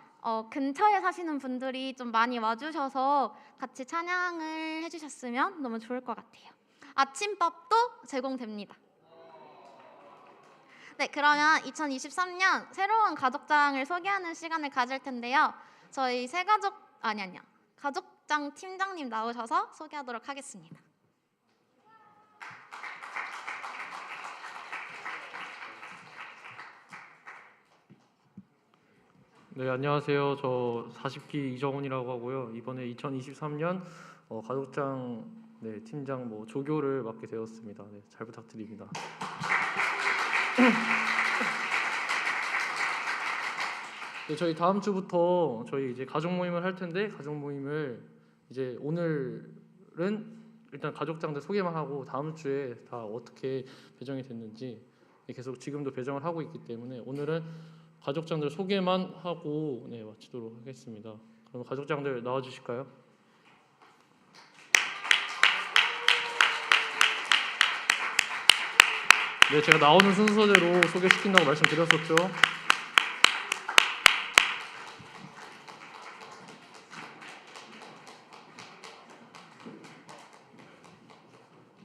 근처에 사시는 분들이 좀 많이 와주셔서 같이 찬양을 해주셨으면 너무 좋을 것 같아요. 아침밥도 제공됩니다. 네, 그러면 2023년 새로운 가족장을 소개하는 시간을 가질 텐데요. 저희 가족장 팀장님 나오셔서 소개하도록 하겠습니다.
네, 안녕하세요. 저 40기 이정훈이라고 하고요. 이번에 2023년 가족장 팀장 조교를 맡게 되었습니다. 네, 잘 부탁드립니다. 네, 저희 다음 주부터 저희 이제 가족 모임을 할 텐데, 가족 모임을 이제 오늘은 일단 가족장들 소개만 하고 다음 주에 다 어떻게 배정이 됐는지 계속 지금도 배정을 하고 있기 때문에 오늘은 가족장들 소개만 하고 마치도록 하겠습니다. 그럼 가족장들 나와 주실까요? 네, 제가 나오는 순서대로 소개시킨다고 말씀드렸었죠.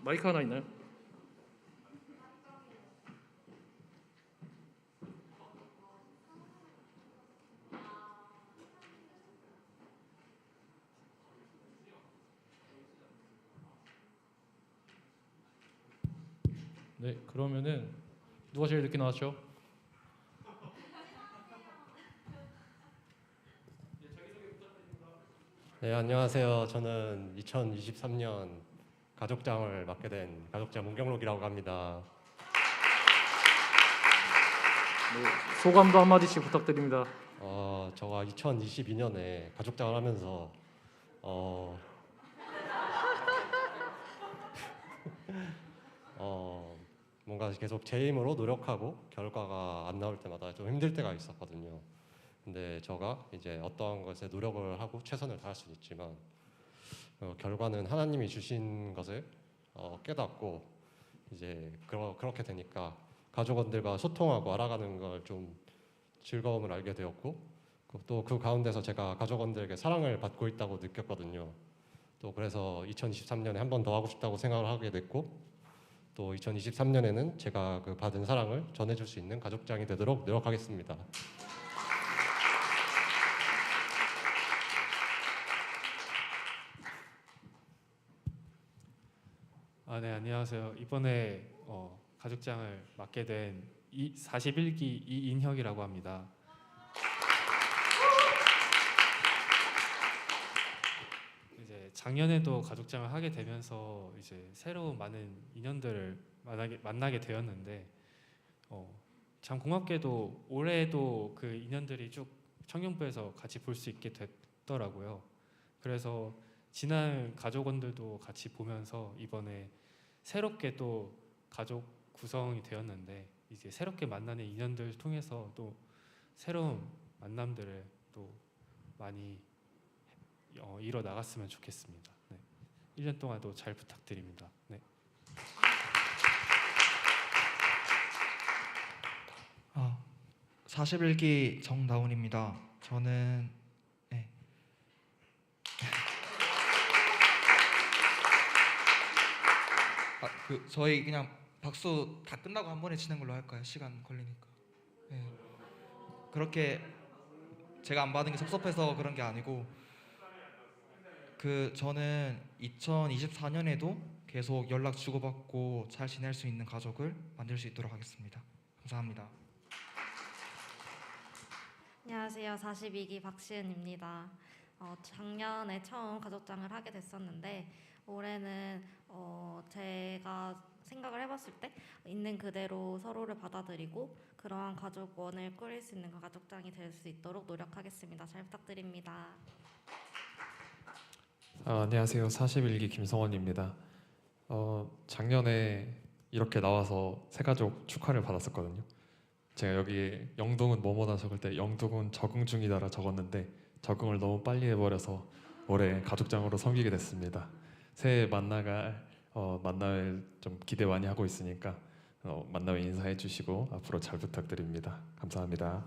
마이크 하나 있나요? 네, 그러면은 누가 제일 늦게 나왔죠?
네, 안녕하세요. 저는 2023년 가족장을 맡게 된 가족장 문경록이라고 합니다.
네, 소감도 한마디씩 부탁드립니다.
제가 2022년에 가족장을 하면서 뭔가 계속 제 힘으로 노력하고 결과가 안 나올 때마다 좀 힘들 때가 있었거든요. 근데 제가 이제 어떠한 것에 노력을 하고 최선을 다할 수는 있지만 결과는 하나님이 주신 것을 깨닫고 이제 그렇게 되니까 가족원들과 소통하고 알아가는 걸 좀 즐거움을 알게 되었고, 또 그 가운데서 제가 가족원들에게 사랑을 받고 있다고 느꼈거든요. 또 그래서 2023년에 한 번 더 하고 싶다고 생각을 하게 됐고, 또 2023년에는 제가 그 받은 사랑을 전해줄 수 있는 가족장이 되도록 노력하겠습니다.
네, 안녕하세요. 이번에 가족장을 맡게 된 41기 이인혁이라고 합니다. 이제 작년에도 가족장을 하게 되면서 이제 새로운 많은 인연들을 만나게 되었는데 참 고맙게도 올해도 그 인연들이 쭉 청년부에서 같이 볼 수 있게 됐더라고요. 그래서 지난 가족원들도 같이 보면서 이번에 새롭게 또 가족 구성이 되었는데, 이제 새롭게 만나는 인연들 통해서 또 새로운 만남들을 또 많이 이뤄 나갔으면 좋겠습니다. 네. 1년 동안도 잘 부탁드립니다. 네.
41기 정다운입니다. 저는 저희 그냥 박수 다 끝나고 한 번에 치는 걸로 할까요? 시간 걸리니까. 그렇게 제가 안 받은 게 섭섭해서 그런 게 아니고, 저는 2024년에도 계속 연락 주고받고 잘 지낼 수 있는 가족을 만들 수 있도록 하겠습니다. 감사합니다.
안녕하세요. 42기 박시은입니다. 작년에 처음 가족장을 하게 됐었는데 올해는 제가 생각을 해봤을 때 있는 그대로 서로를 받아들이고 그러한 가족원을 꾸릴 수 있는 가족장이 될 수 있도록 노력하겠습니다. 잘 부탁드립니다.
안녕하세요. 41기 김성원입니다. 작년에 이렇게 나와서 새가족 축하를 받았었거든요. 제가 여기 영동은 뭐뭐다 적을 때 영동은 적응 중이다라 적었는데 적응을 너무 빨리 해버려서 올해 가족장으로 섬기게 됐습니다. 새해 만남을 좀 기대 많이 하고 있으니까 만남에 인사해 주시고 앞으로 잘 부탁드립니다. 감사합니다.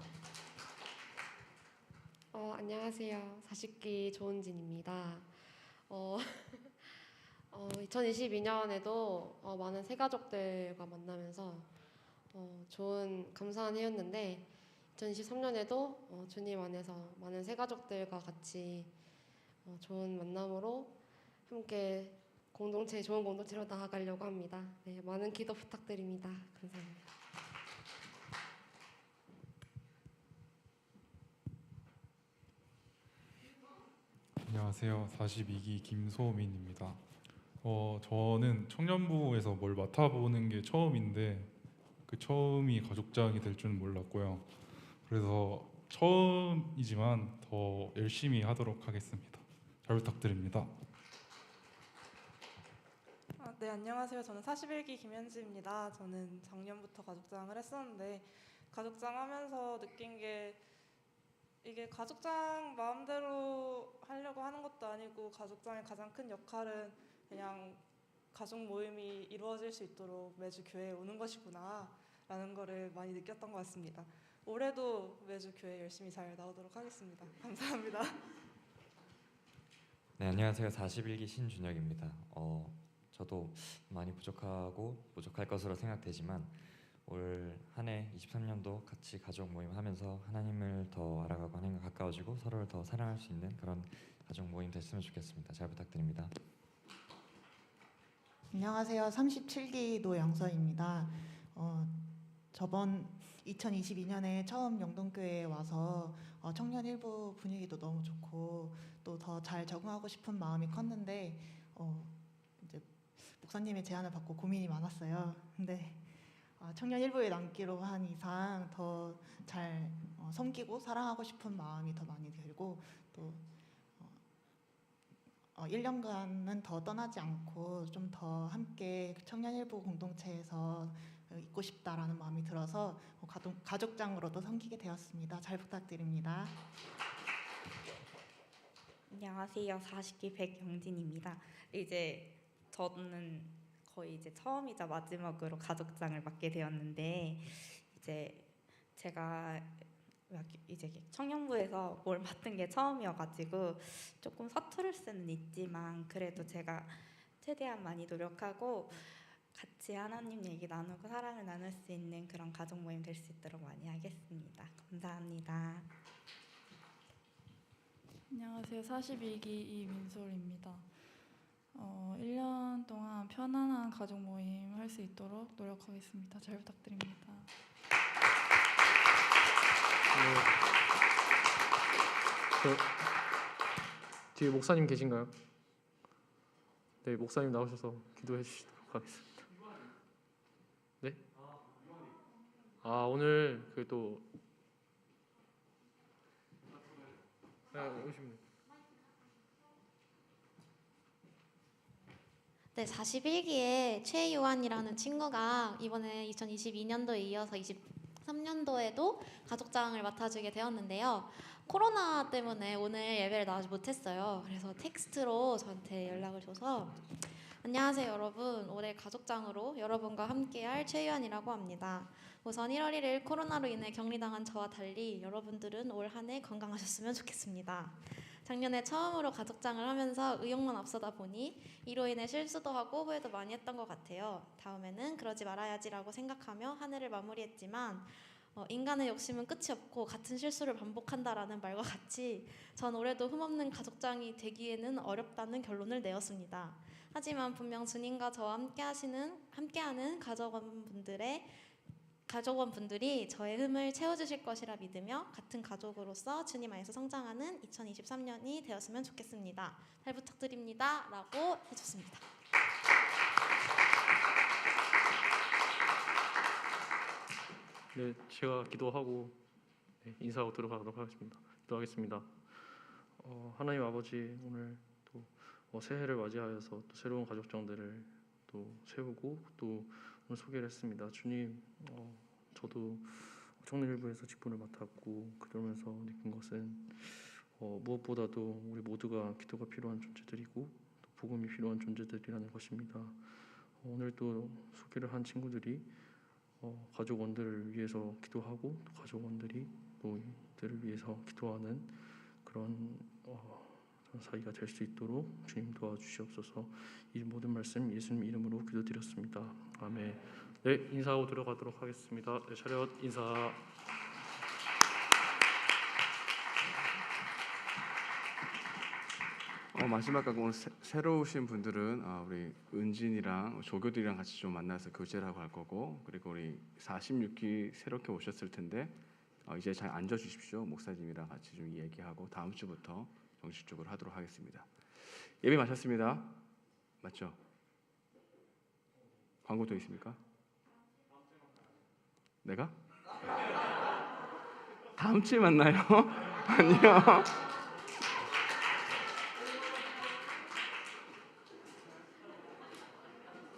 안녕하세요. 40기 조은진입니다. 2022년에도 많은 새가족들과 만나면서 좋은 감사한 해였는데 2023년에도 주님 안에서 많은 새가족들과 같이 좋은 만남으로 함께 좋은 공동체로 나아가려고 합니다. 네, 많은 기도 부탁드립니다. 감사합니다.
안녕하세요. 42기 김소민입니다. 저는 청년부에서 뭘 맡아보는 게 처음인데 그 처음이 가족장이 될 줄은 몰랐고요. 그래서 처음이지만 더 열심히 하도록 하겠습니다. 잘 부탁드립니다.
네, 안녕하세요. 저는 41기 김현지입니다. 저는 작년부터 가족장을 했었는데 가족장 하면서 느낀 게 이게 가족장 마음대로 하려고 하는 것도 아니고 가족장의 가장 큰 역할은 그냥 가족 모임이 이루어질 수 있도록 매주 교회에 오는 것이구나 라는 거를 많이 느꼈던 것 같습니다. 올해도 매주 교회 열심히 잘 나오도록 하겠습니다. 감사합니다.
네, 안녕하세요. 41기 신준혁입니다. 저도 많이 부족할 것으로 생각되지만 올 한 해 23년도 같이 가족 모임 하면서 하나님을 더 알아가고 하나님과 가까워지고 서로를 더 사랑할 수 있는 그런 가족 모임 됐으면 좋겠습니다. 잘 부탁드립니다.
안녕하세요. 37기 노영서입니다. 저번 2022년에 처음 영동교회에 와서 청년 일부 분위기도 너무 좋고 또 더 잘 적응하고 싶은 마음이 컸는데 이제 목사님의 제안을 받고 고민이 많았어요. 근데 청년 일부에 남기로 한 이상 더 잘 섬기고 사랑하고 싶은 마음이 더 많이 들고 또 1년간은 더 떠나지 않고 좀 더 함께 청년 일부 공동체에서 있고 싶다라는 마음이 들어서 가족장으로도 섬기게 되었습니다. 잘 부탁드립니다.
안녕하세요. 40기 백영진입니다. 이제 저는 거의 이제 처음이자 마지막으로 가족장을 맡게 되었는데 이제 제가 이제 청년부에서 뭘 맡은 게 처음이어가지고 조금 서투를 수는 있지만 그래도 제가 최대한 많이 노력하고 같이 하나님 얘기 나누고 사랑을 나눌 수 있는 그런 가족 모임 될 수 있도록 많이 하겠습니다. 감사합니다.
안녕하세요. 42기 이민솔입니다. 1년 동안 편안한 가족 모임 할 수 있도록 노력하겠습니다. 잘 부탁드립니다.
뒤에 목사님 계신가요? 네, 목사님 나오셔서 기도해 주시도록 하겠습니다. 네? 오늘 그또 오시면.
네, 41기에 최유한이라는 친구가 이번에 2022년도에 이어서 23년도에도 가족장을 맡아주게 되었는데요. 코로나 때문에 오늘 예배를 나오지 못했어요. 그래서 텍스트로 저한테 연락을 줘서 안녕하세요 여러분, 올해 가족장으로 여러분과 함께할 최유한이라고 합니다. 우선 1월 1일 코로나로 인해 격리당한 저와 달리 여러분들은 올 한 해 건강하셨으면 좋겠습니다. 작년에 처음으로 가족장을 하면서 의욕만 앞서다 보니 이로 인해 실수도 하고 후회도 많이 했던 것 같아요. 다음에는 그러지 말아야지라고 생각하며 한 해를 마무리했지만 인간의 욕심은 끝이 없고 같은 실수를 반복한다라는 말과 같이 전 올해도 흠없는 가족장이 되기에는 어렵다는 결론을 내었습니다. 하지만 분명 주님과 저와 함께하는 가족원분들의 가족원 분들이 저의 흠을 채워주실 것이라 믿으며 같은 가족으로서 주님 안에서 성장하는 2023년이 되었으면 좋겠습니다. 잘 부탁드립니다. 라고 해줬습니다.
네, 제가 기도하고 인사하고 들어가도록 하겠습니다. 기도하겠습니다. 하나님 아버지, 오늘 또 새해를 맞이하여서 또 새로운 가족장들을 또 세우고 또 오늘 소개를 했습니다. 주님, 저도 청년일부에서 직분을 맡았고 그러면서 느낀 것은 무엇보다도 우리 모두가 기도가 필요한 존재들이고 또 복음이 필요한 존재들이라는 것입니다. 오늘 또 소개를 한 친구들이 가족원들을 위해서 기도하고 또 가족원들이 또 이들을 위해서 기도하는 그런 사이가 될 수 있도록 주님 도와주시옵소서. 이 모든 말씀 예수님 이름으로 기도드렸습니다. 아멘. 네, 인사하고 들어가도록 하겠습니다. 네, 차렷 인사.
마지막으로 오늘 새로 오신 분들은 우리 은진이랑 조교들이랑 같이 좀 만나서 교제를 하고 할 거고, 그리고 우리 46기 새롭게 오셨을 텐데 이제 잘 앉아 주십시오. 목사님이랑 같이 좀 얘기하고 다음 주부터 정식적으로 하도록 하겠습니다. 예배 마쳤습니다. 맞죠? 광고 또 있습니까? 내가? 다음 주에 만나요. 안녕.